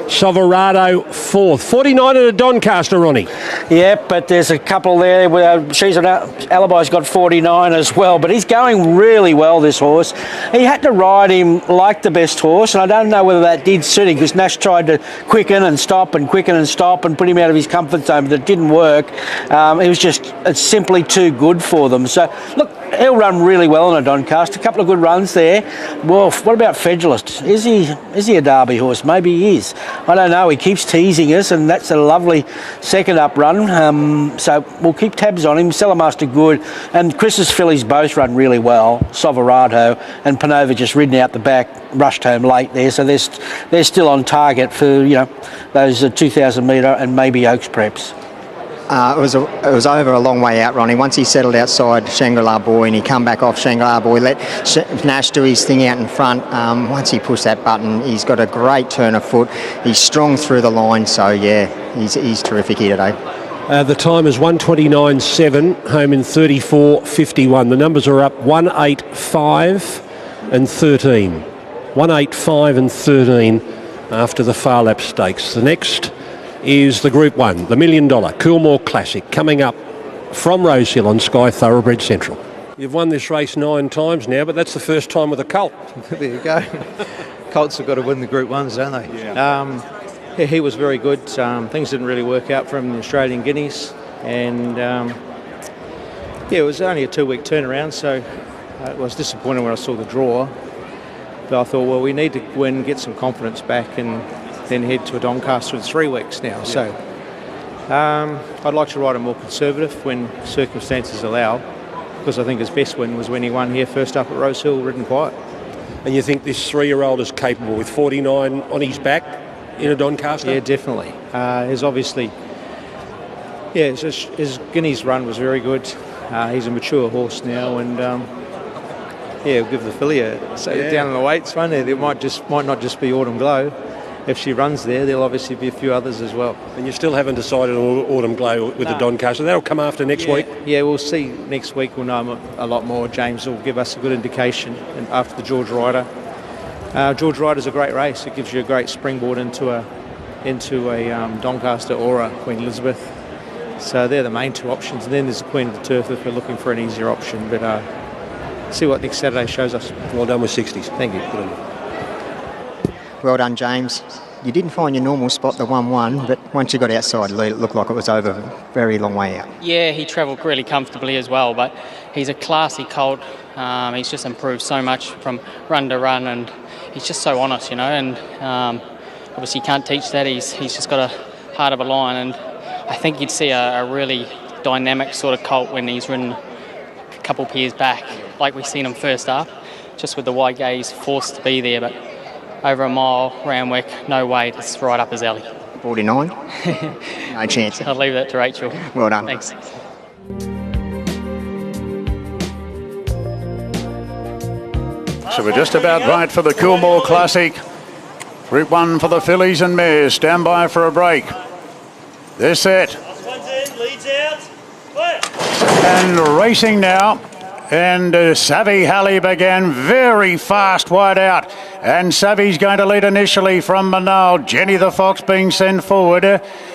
Soverado fourth. 49 at a Doncaster, Ronnie. Yeah, but there's a couple there where she's an Alibi's got 49 as well, but he's going really well, this horse. He had to ride him like the best horse, and I don't know whether that did suit him, because Nash tried to quicken and stop and quicken and stop and put him out of his comfort zone, but it didn't work. It was just simply too good for them. So, look, he'll run really well in a Doncaster. A couple of good runs there. Well, what about Federalist? Is he a Derby horse? Maybe he is. I don't know. He keeps teasing us, and that's a lovely second up run. So we'll keep tabs on him. Cellarmaster good, and Chris's fillies both run really well. Soverado and Panova just ridden out the back, rushed home late there, so they're still on target for those 2,000 metre and maybe Oaks preps. It was over a long way out, Ronnie. Once he settled outside Shangri-La Boy and he come back off Shangri-La Boy, let Nash do his thing out in front. Once he pushed that button, he's got a great turn of foot. He's strong through the line, so yeah, he's terrific here today. The time is 1:29.7, home in 34.51. The numbers are up 185 and 13. 185 and 13 after the Farlap Stakes. The next is the Group 1, the $1 million Kilmore Classic, coming up from Rosehill on Sky Thoroughbred Central. You've won this race 9 times now, but that's the first time with a colt. There you go. Colts have got to win the Group 1s, don't they? Yeah. He was very good. Things didn't really work out for him in the Australian Guineas, and it was only a 2-week turnaround, so it was disappointing when I saw the draw. But I thought, well, we need to win, get some confidence back, and then head to a Doncaster in 3 weeks now. Yeah. So I'd like to ride a more conservative when circumstances allow, because I think his best win was when he won here first up at Rosehill, ridden quiet. And you think this 3-year-old is capable with 49 on his back in a Doncaster? Yeah, definitely. His Guineas run was very good. He's a mature horse now, and we'll give the filly down in the weights one there. There might not just be Autumn Glow. If she runs there, there'll obviously be a few others as well. And you still haven't decided on Autumn Glow with the Doncaster. That'll come after next week? Yeah, we'll see next week. We'll know a lot more. James will give us a good indication. And after the George Ryder. George Ryder's a great race. It gives you a great springboard into a Doncaster or a Queen Elizabeth. So they're the main 2 options. And then there's the Queen of the Turf if we're looking for an easier option. But see what next Saturday shows us. Well done with 60s. Thank you. Well done, James. You didn't find your normal spot, the 1-1, but once you got outside lead, it looked like it was over a very long way out. Yeah, he travelled really comfortably as well, but he's a classy colt. He's just improved so much from run to run, and he's just so honest, and obviously you can't teach that. He's just got a heart of a lion, and I think you'd see a really dynamic sort of colt when he's ridden a couple pairs back, like we've seen him first up, just with the wide gaze, forced to be there, but over a mile, Randwick, no weight, it's right up his alley. 49? No chance. I'll leave that to Rachel. Well done. Thanks. So we're just about right for the Kilmore Classic. Group 1 for the fillies and mares. Stand by for a break. They're set. And racing now. And Savvy Halley began very fast wide out. And Savvy's going to lead initially from Manal. Jenny the Fox being sent forward.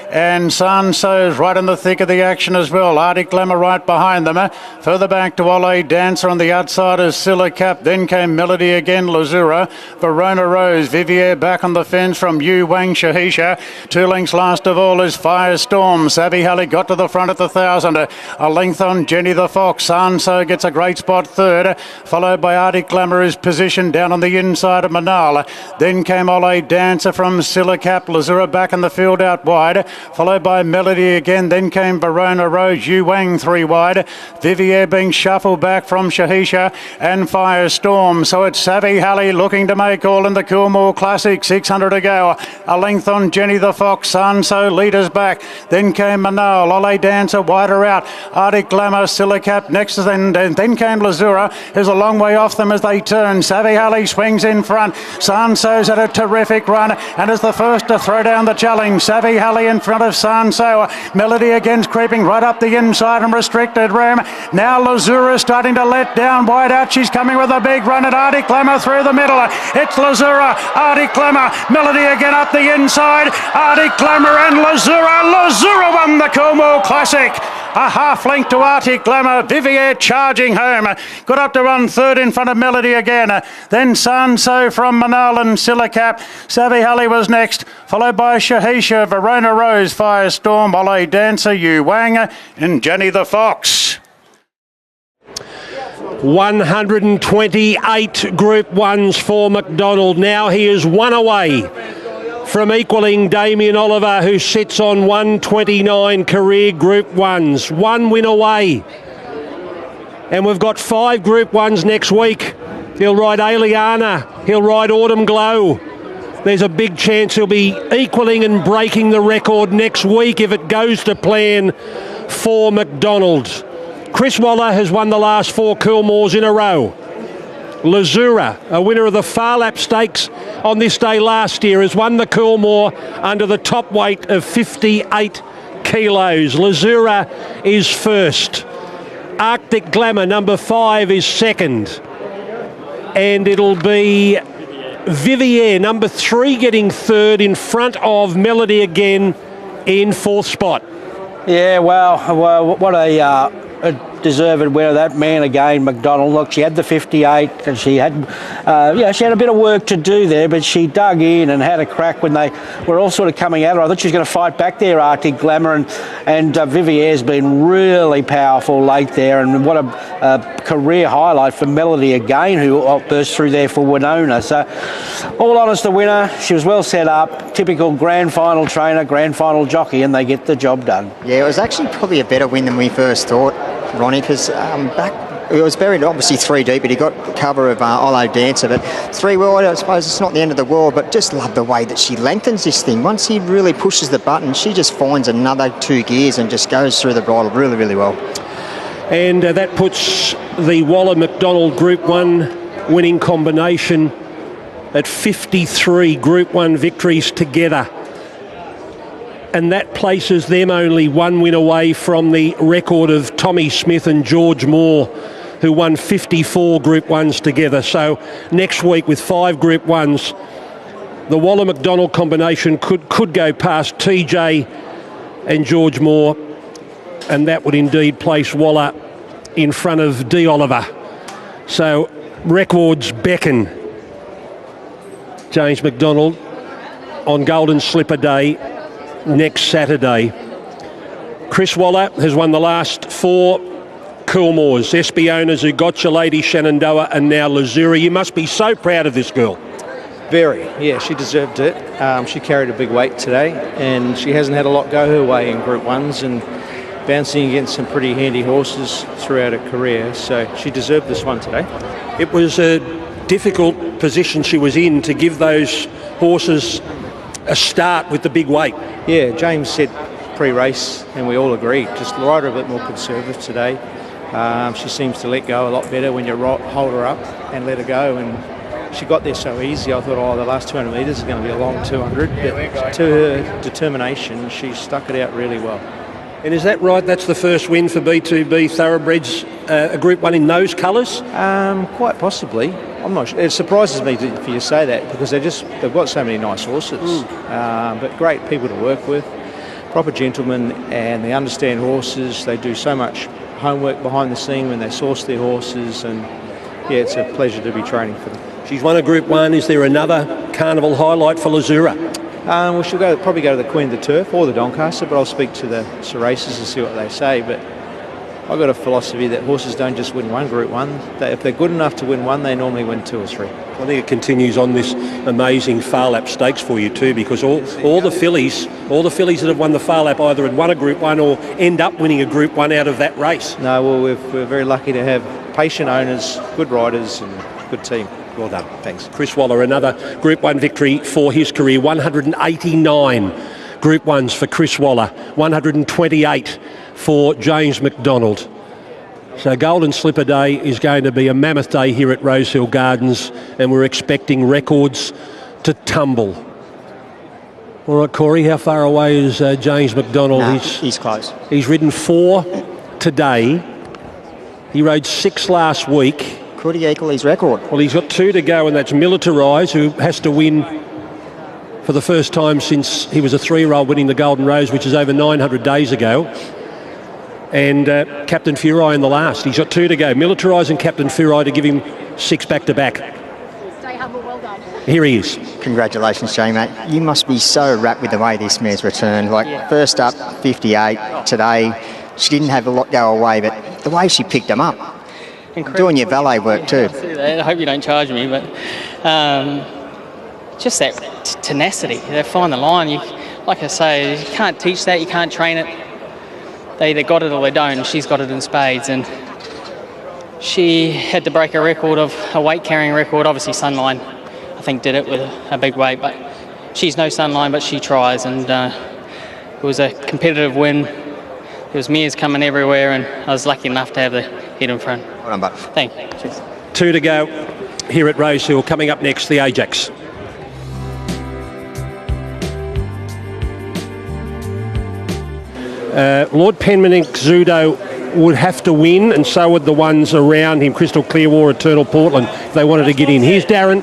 And Sanso's right in the thick of the action as well. Arctic Glamour right behind them. Further back to Ole Dancer on the outside is Silla Cap. Then came Melody again, Lazura. Verona Rose. Vivier back on the fence from Yu Wang Shahisha. 2 lengths last of all is Firestorm. Savvy Halley got to the front at the 1,000. A length on Jenny the Fox. Sanso gets a great spot third. Followed by Arctic Glamour is positioned down on the inside of Manal. Then came Ole Dancer from Silla Cap. Lazura back in the field out wide. followed by Melody again. Then came Verona Rose, Yu Wang 3 wide. Vivier being shuffled back from Shahisha and Firestorm. So it's Savvy Halley looking to make all in the Kilmore Classic. 600 to go. A length on Jenny the Fox. Sanso leaders back. Then came Manal. Ole Dancer wider out. Arctic Glamour, Silicap next to them. Then came Lazura, who's a long way off them as they turn. Savvy Halley swings in front. Sanso's at a terrific run and is the first to throw down the challenge. Savvy Halley in front of Sanso. Melody again's creeping right up the inside and restricted room. Now Lazura starting to let down wide out. She's coming with a big run at Arctic Glamour through the middle. It's Lazura, Arctic Glamour, Melody again up the inside. Arctic Glamour and Lazura. Lazura won the Kilmore Classic. A half length to Arctic Glamour. Vivier charging home. Got up to run third in front of Melody again. Then Sanso from Manal and Silicap. Savvy Halley was next, followed by Shahisha, Verona Rose, Firestorm, Ole Dancer, Yu Wang and Jenny the Fox. 128 Group 1s for McDonald. Now he is one away from equalling Damien Oliver, who sits on 129 career Group 1s. One win away. And we've got 5 Group 1s next week. He'll ride Aliana. He'll ride Autumn Glow. There's a big chance he'll be equalling and breaking the record next week if it goes to plan for McDonald. Chris Waller has won the last 4 Kilmores in a row. Lazura, a winner of the Farlap Stakes on this day last year, has won the Kilmore under the top weight of 58 kilos. Lazura is first. Arctic Glamour, number 5, is second. And it'll be Vivier, number 3, getting third in front of Melody again in 4th spot. Yeah, well, what a deserved winner, that man again, McDonald. Look, she had the 58 and she had a bit of work to do there, but she dug in and had a crack when they were all sort of coming at her. I thought she was going to fight back there, Arctic Glamour, and Vivier's been really powerful late there, and what a career highlight for Melody again, who burst through there for Winona. So, all honest, the winner. She was well set up, typical grand final trainer, grand final jockey, and they get the job done. Yeah, it was actually probably a better win than we first thought, Ronnie, because back it was buried obviously 3 deep, but he got cover of Ole Dancer, but 3 wide, I suppose it's not the end of the world, but just love the way that she lengthens this thing. Once he really pushes the button, she just finds another 2 gears and just goes through the bridle really, really well. And that puts the Waller-McDonald Group 1 winning combination at 53 Group 1 victories together. And that places them only 1 win away from the record of Tommy Smith and George Moore, who won 54 Group 1s together. So next week with 5 Group 1s, the Waller-McDonald combination could go past TJ and George Moore, and that would indeed place Waller in front of D. Oliver. So records beckon. James McDonald on Golden Slipper Day next Saturday. Chris Waller has won the last 4 Kilmores. Espiona, Zugotcha, Lady Shenandoah, and now Lazura. You must be so proud of this girl. Very, yeah, she deserved it. She carried a big weight today, and she hasn't had a lot go her way in Group 1s and bouncing against some pretty handy horses throughout her career, so she deserved this one today. It was a difficult position she was in to give those horses a start with the big weight. Yeah, James said pre-race, and we all agreed, just ride her a bit more conservative today. She seems to let go a lot better when you hold her up and let her go, and she got there so easy. I thought, the last 200 metres is going to be a long 200, but to her determination, she stuck it out really well. And is that right? That's the first win for B2B Thoroughbreds, a Group 1 in those colours? Quite possibly. I'm not sure. It surprises me for you to say that, because they've got so many nice horses. But great people to work with, proper gentlemen, and they understand horses. They do so much homework behind the scene when they source their horses, and yeah, it's a pleasure to be training for them. She's won a Group 1. Is there another carnival highlight for Lazura? Well, she'll probably go to the Queen of the Turf or the Doncaster, but I'll speak to the races and see what they say. But I've got a philosophy that horses don't just win one Group 1. If they're good enough to win one, they normally win 2 or 3. I think it continues on this amazing Farlap Stakes for you too, because all the fillies that have won the Farlap either had won a Group 1 or end up winning a Group 1 out of that race. No, well, we're very lucky to have patient owners, good riders and good team. Well done. Thanks. Chris Waller, another Group 1 victory for his career. 189 Group 1s for Chris Waller. 128 for James McDonald. So Golden Slipper Day is going to be a mammoth day here at Rosehill Gardens, and we're expecting records to tumble. All right, Corey, how far away is James McDonald? No, he's close. He's ridden 4 today. He rode 6 last week. Could he equal his record? Well, he's got 2 to go, and that's Militarise, who has to win for the first time since he was a 3-year-old winning the Golden Rose, which is over 900 days ago. And Captain Furai in the last. He's got 2 to go. Militarise and Captain Furai to give him 6 back-to-back. Stay humble, well done. Here he is. Congratulations, Jay, mate. You must be so wrapped with the way this mare's returned. First up, 58. Today, she didn't have a lot go away, but the way she picked them up. Incredible. Doing your valet work too. I hope you don't charge me, but just that tenacity. They find the line. Like I say, you can't teach that. You can't train it. They either got it or they don't. And she's got it in spades, and she had to break a record of a weight carrying record. Obviously, Sunline, I think, did it with a big weight, but she's no Sunline, but she tries, and it was a competitive win. There was mares coming everywhere, and I was lucky enough to have the head in front. Well done, bud. Thank you. Cheers. 2 to go here at Rosehill. Coming up next, the Ajax. Lord Penman and Zudo would have to win, and so would the ones around him, Crystal Clear, War, Eternal Portland, if they wanted to get in. Here's Darren.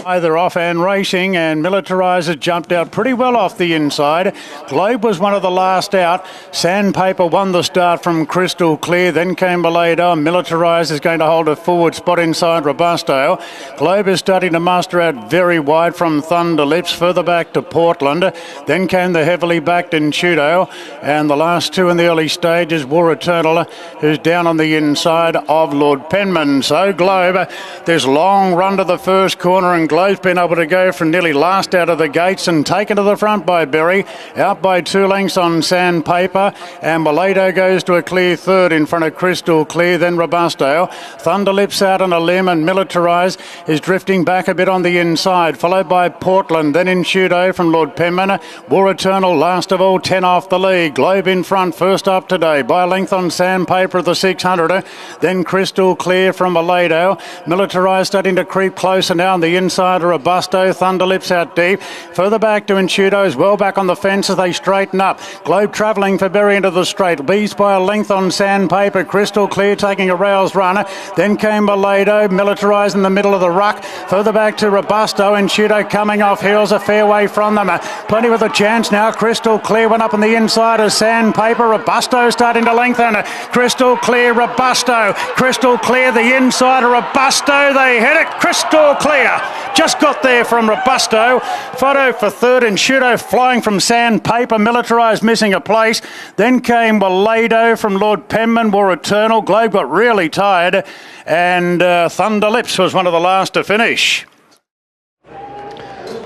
Either off and racing, and Militarizer jumped out pretty well off the inside. Globe was one of the last out. Sandpaper won the start from Crystal Clear, then came Belado. Militarizer is going to hold a forward spot inside Robusto. Globe is starting to muster out very wide from Thunder Lips, further back to Portland. Then came the heavily backed Intudo, and the last 2 in the early stages, War Eternal, who's down on the inside of Lord Penman. So Globe, this long run to the first corner, and Globe's been able to go from nearly last out of the gates and taken to the front by Berry, out by 2 lengths on Sandpaper, and Belado goes to a clear third in front of Crystal Clear, then Robusto. Thunderlips out on a limb, and Militarize is drifting back a bit on the inside, followed by Portland, then Intudo from Lord Penman. War Eternal last of all, 10 off the lead. Globe in front, first up today by a length on Sandpaper of the 600, then Crystal Clear from Belado. Militarize starting to creep closer now on the inside of Robusto. Thunderlips out deep, further back to Intudo, as well back on the fence as they straighten up. Globe travelling for Berry into the straight, leads by a length on Sandpaper. Crystal Clear taking a rails run, then came Belado. Militarize in the middle of the ruck, further back to Robusto. Intudo coming off heels, a fair way from them, plenty with a chance now. Crystal Clear went up on the inside of Sandpaper. Robusto starting to lengthen. Crystal Clear, Robusto. Crystal Clear, the inside of Robusto. They hit it. Crystal Clear just got there from Robusto. Photo for third, and Intudo flying from Sandpaper. Militarised missing a place. Then came Belado from Lord Penman. War Eternal. Globe got really tired, and Thunder Lips was one of the last to finish.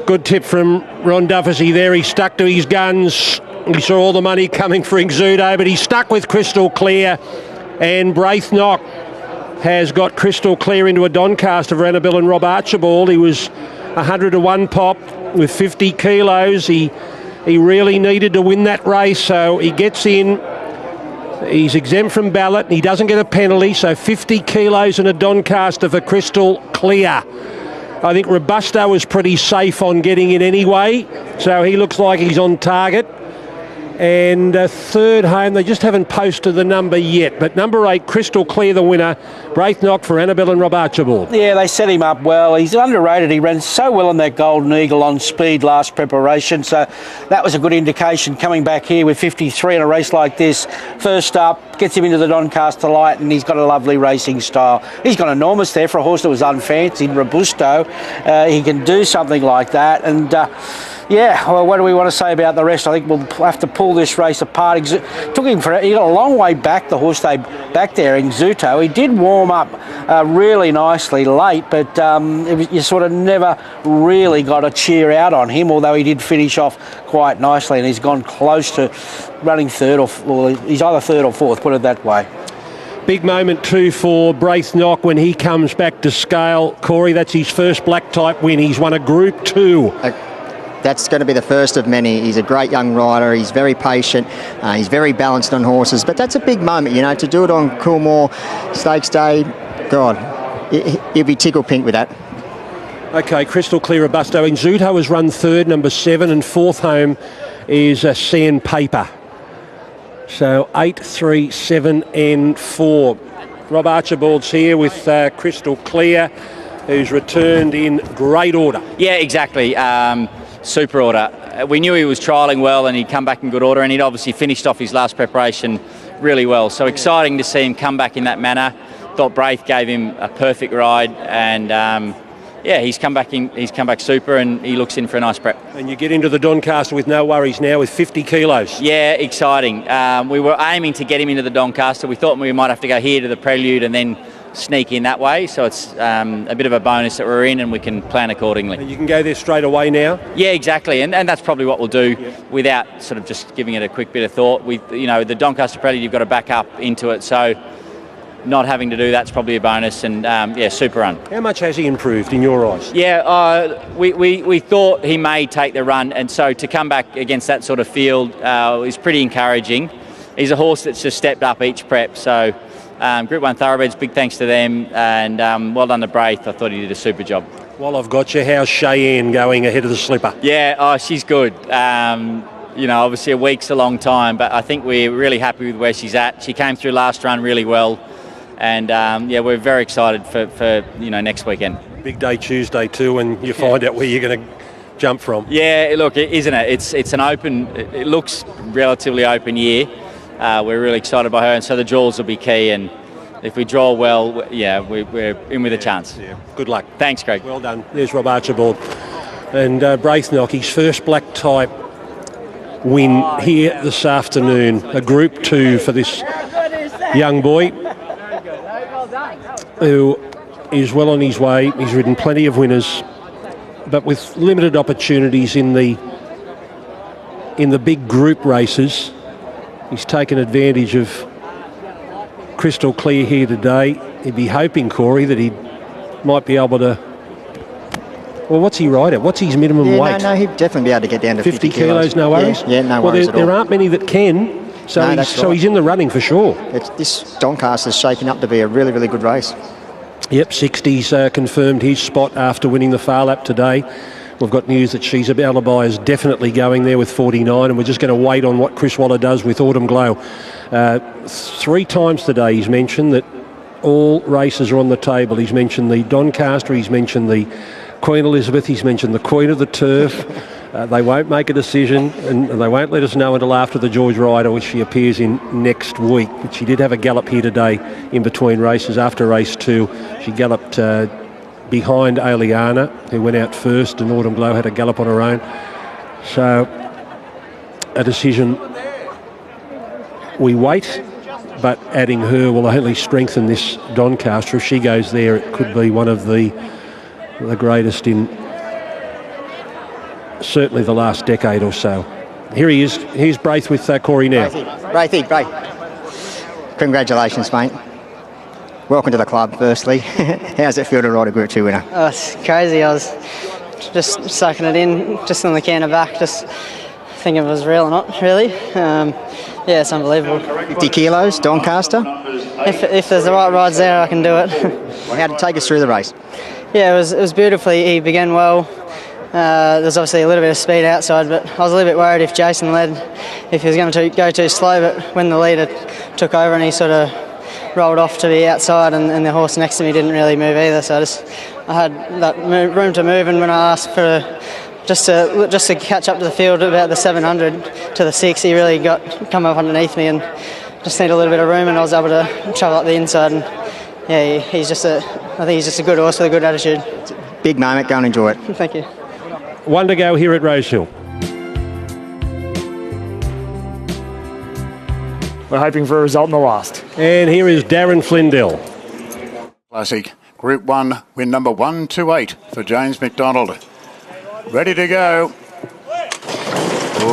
Good tip from Ron Duffy there. He stuck to his guns. He saw all the money coming for Exudo, but he stuck with Crystal Clear, and Braithnock has got Crystal Clear into a Doncaster for Annabelle and Rob Archibald. He was 100 to 1 pop with 50 kilos. He really needed to win that race, so he gets in. He's exempt from ballot. He doesn't get a penalty, so 50 kilos in a Doncaster for Crystal Clear. I think Robusto was pretty safe on getting in anyway, so he looks like he's on target. And third home, they just haven't posted the number yet, but number 8, Crystal Clear, the winner. Braithnock for Annabelle and Rob Archibald. Yeah, they set him up well. He's underrated. He ran so well in that Golden Eagle on speed last preparation, so that was a good indication coming back here with 53 in a race like this. First up, gets him into the Doncaster Light, and he's got a lovely racing style. He's got enormous there for a horse that was unfancied, Robusto. He can do something like that, and Yeah, well, what do we want to say about the rest? I think we'll have to pull this race apart. He got a long way back, the horse they back there in Zuto. He did warm up really nicely late, but you sort of never really got a cheer out on him, although he did finish off quite nicely, and he's gone close to running third, or he's either third or fourth, put it that way. Big moment too for Braithnock when he comes back to scale. Corey, that's his first black type win. He's won a Group 2. That's going to be the first of many. He's a great young rider. He's very patient. He's very balanced on horses. But that's a big moment, to do it on Kilmore Stakes Day. God, he'll be tickled pink with that. Okay, Crystal Clear Robusto. Inzuto has run third, number 7, and fourth home is Sandpaper. So 8, 3, 7 and 4. Rob Archibald's here with Crystal Clear, who's returned in great order. Yeah, exactly. Super order. We knew he was trialling well and he'd come back in good order, and he'd obviously finished off his last preparation really well. So exciting to see him come back in that manner. Thought Braith gave him a perfect ride, and he's come back super, and he looks in for a nice prep. And you get into the Doncaster with no worries now with 50 kilos. Yeah, exciting. We were aiming to get him into the Doncaster. We thought we might have to go here to the Prelude and then sneak in that way, so it's a bit of a bonus that we're in, and we can plan accordingly. And you can go there straight away now? Yeah, exactly, and that's probably what we'll do without sort of just giving it a quick bit of thought. The Doncaster Prelude, you've got to back up into it, so not having to do that's probably a bonus, and super run. How much has he improved in your eyes? Yeah, we thought he may take the run, and so to come back against that sort of field is pretty encouraging. He's a horse that's just stepped up each prep, so Group 1 Thoroughbreds, big thanks to them, and well done to Braith. I thought he did a super job. Well, I've got you. How's Cheyenne going ahead of the slipper? Yeah, she's good. Obviously a week's a long time, but I think we're really happy with where she's at. She came through last run really well, and we're very excited for next weekend. Big day Tuesday too, and you find out where you're going to jump from. Yeah, look, isn't it? It's an open. It looks relatively open year. We're really excited by her, and so the draws will be key, and if we draw well, we're in with a chance. Yeah. Good luck. Thanks, Craig. Well done. There's Rob Archibald. And Braithnock, his first black type win here this afternoon. A Group 2 for this young boy, who is well on his way. He's ridden plenty of winners, but with limited opportunities in the big group races. He's taken advantage of Crystal Clear here today. He'd be hoping, Corey, that he might be able to... Well, what's he ride at? What's his minimum weight? No, he'd definitely be able to get down to 50 kilos, no worries? Yeah, no worries at all. There aren't many that can, so he's in the running for sure. This Doncaster's shaping up to be a really, really good race. Yep, 60's confirmed his spot after winning the Farlap today. We've got news that She's a Alibi is definitely going there with 49, and we're just going to wait on what Chris Waller does with Autumn Glow. 3 times today he's mentioned that all races are on the table. He's mentioned the Doncaster, he's mentioned the Queen Elizabeth, he's mentioned the Queen of the Turf. They won't make a decision, and they won't let us know until after the George Rider, which she appears in next week. But she did have a gallop here today in between races. After race 2, she galloped behind Aliana, who went out first, and Autumn Glow had a gallop on her own. So a decision, we wait, but adding her will only strengthen this Doncaster. If she goes there, it could be one of the greatest in certainly the last decade or so. Here he is. Here's Braith with Corey now. Braith. Congratulations, mate. Welcome to the club, firstly. How's it feel to ride a Group 2 winner? Oh, it's crazy. I was just soaking it in, just on the canter back, just thinking if it was real or not, really. It's unbelievable. 50 kilos, Doncaster? If there's the right rides there, I can do it. Well, how did it take us through the race? Yeah, it was beautifully. He began well. There's obviously a little bit of speed outside, but I was a little bit worried if Jason led, if he was going to go too slow, but when the leader took over and he sort of rolled off to be outside, and the horse next to me didn't really move either, so I had that room to move, and when I asked for just to catch up to the field about the 700 to the 6, he really come up underneath me and just needed a little bit of room, and I was able to travel up the inside, and I think he's just a good horse with a good attitude. Big moment, go and enjoy it. Thank you. One to go here at Rosehill. We're hoping for a result in the last. And here is Darren Flindell. Classic. Group 1, win number 128 for James McDonald. Ready to go.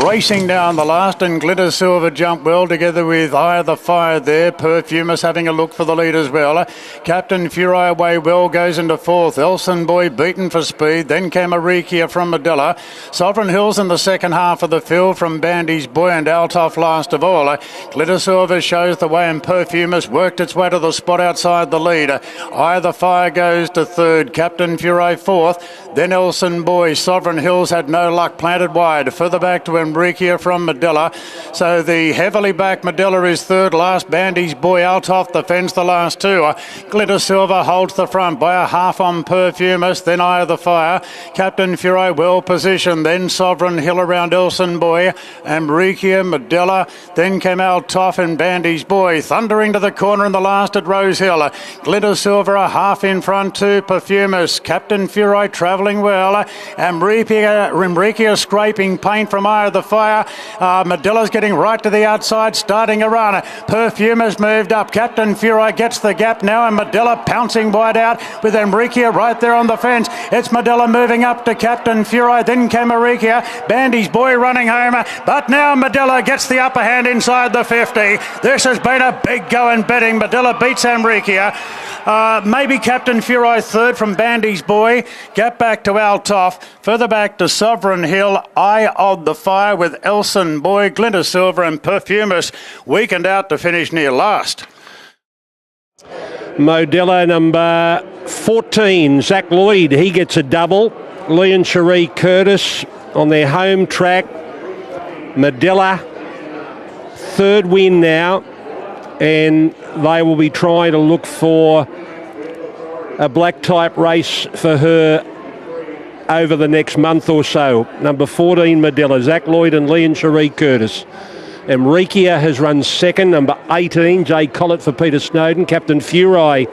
Racing down the last, and Glitter Silver jumped well together with Eye of the Fire there. Perfumous having a look for the lead as well. Captain Fury away well, goes into fourth. Elson Boy beaten for speed. Then came Arikia from Medilla. Sovereign Hills in the second half of the field from Bandy's Boy and Altoff last of all. Glitter Silver shows the way, and Perfumous worked its way to the spot outside the lead. Eye of the Fire goes to third. Captain Fury fourth. Then Elson Boy. Sovereign Hills had no luck, planted wide. Further back to Enriquia from Medilla. So the heavily backed Medilla is third last. Bandy's Boy Altoff defends the last two. Glitter Silver holds the front by a half on Perfumous. Then Eye of the Fire. Captain Fury well positioned. Then Sovereign Hill around Elson Boy. Enriquia, Medilla. Then came Altoff and Bandy's Boy. Thundering to the corner in the last at Rosehill. Glitter Silver a half in front to Perfumous. Captain Fury travelling well. Enriquia scraping paint from Eye of the Fire. Medilla's getting right to the outside, starting a run. Perfumous moved up. Captain Fury gets the gap now, and Medilla pouncing wide out with Enriquia right there on the fence. It's Medilla moving up to Captain Fury, then came Enriquia. Bandy's Boy running home, but now Medilla gets the upper hand inside the 50. This has been a big go in betting. Medilla beats Enriquia. Maybe Captain Fury third from Bandy's Boy. Gap back to Altoff. Further back to Sovereign Hill. Eye of the Fire with Elson Boy, Glitter Silver and Perfumous weakened out to finish near last. Modella number 14, Zach Lloyd, he gets a double. Lee and Cherie Curtis on their home track. Modella, third win now, and they will be trying to look for a black type race for her over the next month or so. Number 14, Medilla, Zach Lloyd and Lee and Cherie Curtis. Enriquia has run second. Number 18, Jay Collett for Peter Snowden. Captain Fury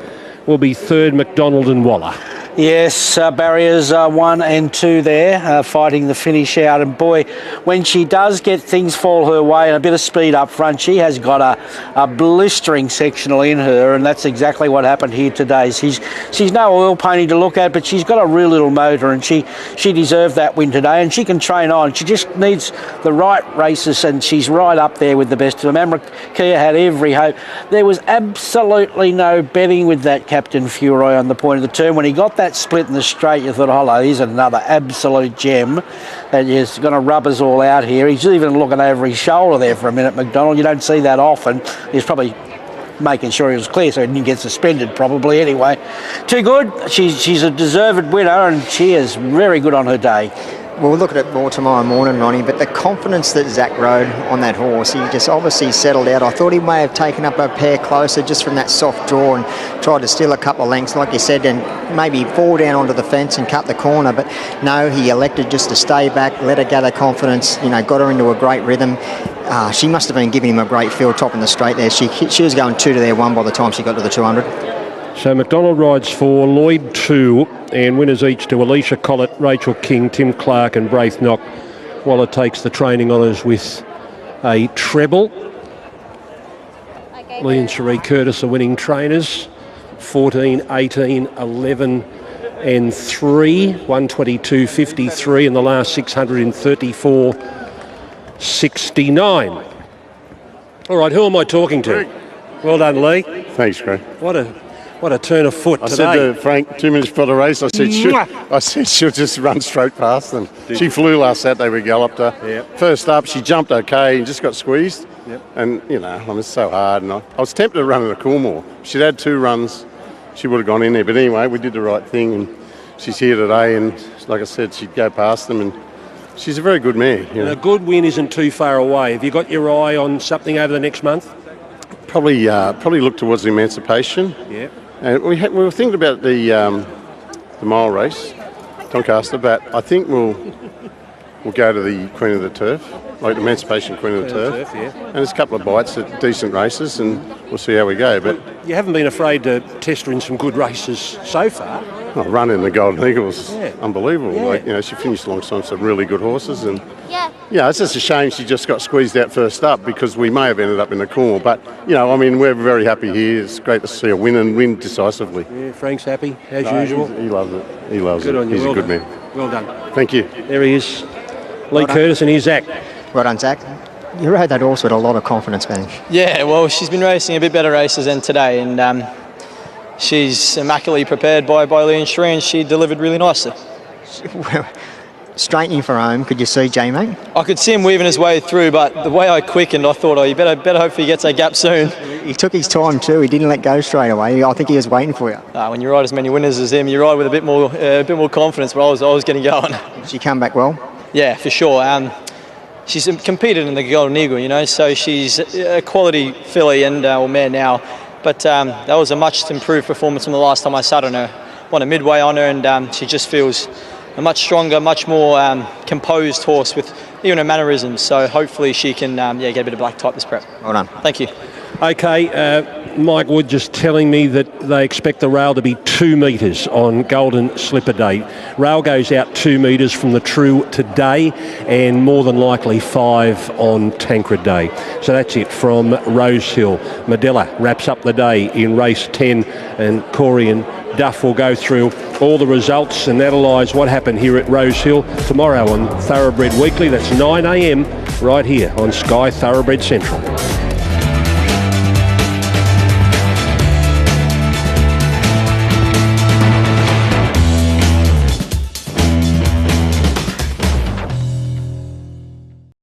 will be third, McDonald and Waller. Yes, barriers 1 and 2 there, fighting the finish out. And boy, when she does get things fall her way and a bit of speed up front, she has got a blistering sectional in her, and that's exactly what happened here today. She's no oil painting to look at, but she's got a real little motor, and she deserved that win today, and she can train on. She just needs the right races, and she's right up there with the best of them. Kia had every hope. There was absolutely no betting with that Captain Fury on the point of the turn. When he got that split in the straight, you thought, hello, here's another absolute gem that is going to rub us all out here. He's even looking over his shoulder there for a minute, McDonald. You don't see that often. He's probably making sure he was clear so he didn't get suspended probably anyway. Too good. She's a deserved winner, and she is very good on her day. We'll look at it more tomorrow morning, Ronnie, but the confidence that Zach rode on that horse, he just obviously settled out. I thought he may have taken up a pair closer just from that soft draw and tried to steal a couple of lengths, like you said, and maybe fall down onto the fence and cut the corner. But no, he elected just to stay back, let her gather confidence, got her into a great rhythm. She must have been giving him a great feel topping the straight there. She was going 2 to their 1 by the time she got to the 200. So McDonald rides 4, Lloyd 2, and winners each to Alicia Collett, Rachel King, Tim Clark and Braith Knock. Waller takes the training honours with a treble. Lee and Cherie Curtis are winning trainers. 14, 18, 11 and 3. 122.53 in the last 634.69. All right, who am I talking to? Well done, Lee. Thanks, Craig. What a turn of foot today. I said to Frank 2 minutes before the race, I said she'll just run straight past them. She flew last Saturday, we galloped her. Yep. First up, she jumped okay and just got squeezed. Yep. And, it's so hard. And I was tempted to run in the Kilmore. If she'd had 2 runs, she would have gone in there. But anyway, we did the right thing, and she's here today. And like I said, she'd go past them, and she's a very good mare. A good win isn't too far away. Have you got your eye on something over the next month? Probably look towards the Emancipation. Yeah. And we were thinking about the mile race, Doncaster, but I think we'll go to the Queen of the Turf. like Emancipation Queen of the Turf. Yeah. And there's a couple of bites at decent races, and we'll see how we go. But You haven't been afraid to test her in some good races so far. running the Golden Eagle was unbelievable. Yeah. Like, she finished alongside some really good horses, and it's just a shame she just got squeezed out first up, because we may have ended up in the corner. But we're very happy here. It's great to see her win and win decisively. Yeah, Frank's happy as usual. He loves it. He loves Good it. on you. He's Well a good done. man. Well done. Thank you. There he is. Lee Curtis, and here's Zach. Well done, Zach. You rode that horse with a lot of confidence, man. Yeah, well, she's been racing a bit better races than today, and she's immaculately prepared by Lee and Shree, and she delivered really nicely. Straightening for home, could you see J-Mate? I could see him weaving his way through, but the way I quickened, I thought, you better hope he gets that gap soon. He took his time too. He didn't let go straight away. I think he was waiting for you. When you ride as many winners as him, you ride with a bit more confidence. But I was getting going. Did she come back well? Yeah, for sure. She's competed in the Golden Eagle, so she's a quality filly and mare now. But that was a much improved performance from the last time I sat on her. Won a midway on her, and she just feels a much stronger, much more composed horse with even her mannerisms. So hopefully she can get a bit of black type this prep. Well done. Thank you. Okay, Mike Wood just telling me that they expect the rail to be 2 metres on Golden Slipper Day. Rail goes out 2 metres from the True today, and more than likely 5 on Tancred Day. So that's it from Rosehill. Medella wraps up the day in race 10, and Corey and Duff will go through all the results and analyse what happened here at Rosehill tomorrow on Thoroughbred Weekly. That's 9 a.m. right here on Sky Thoroughbred Central.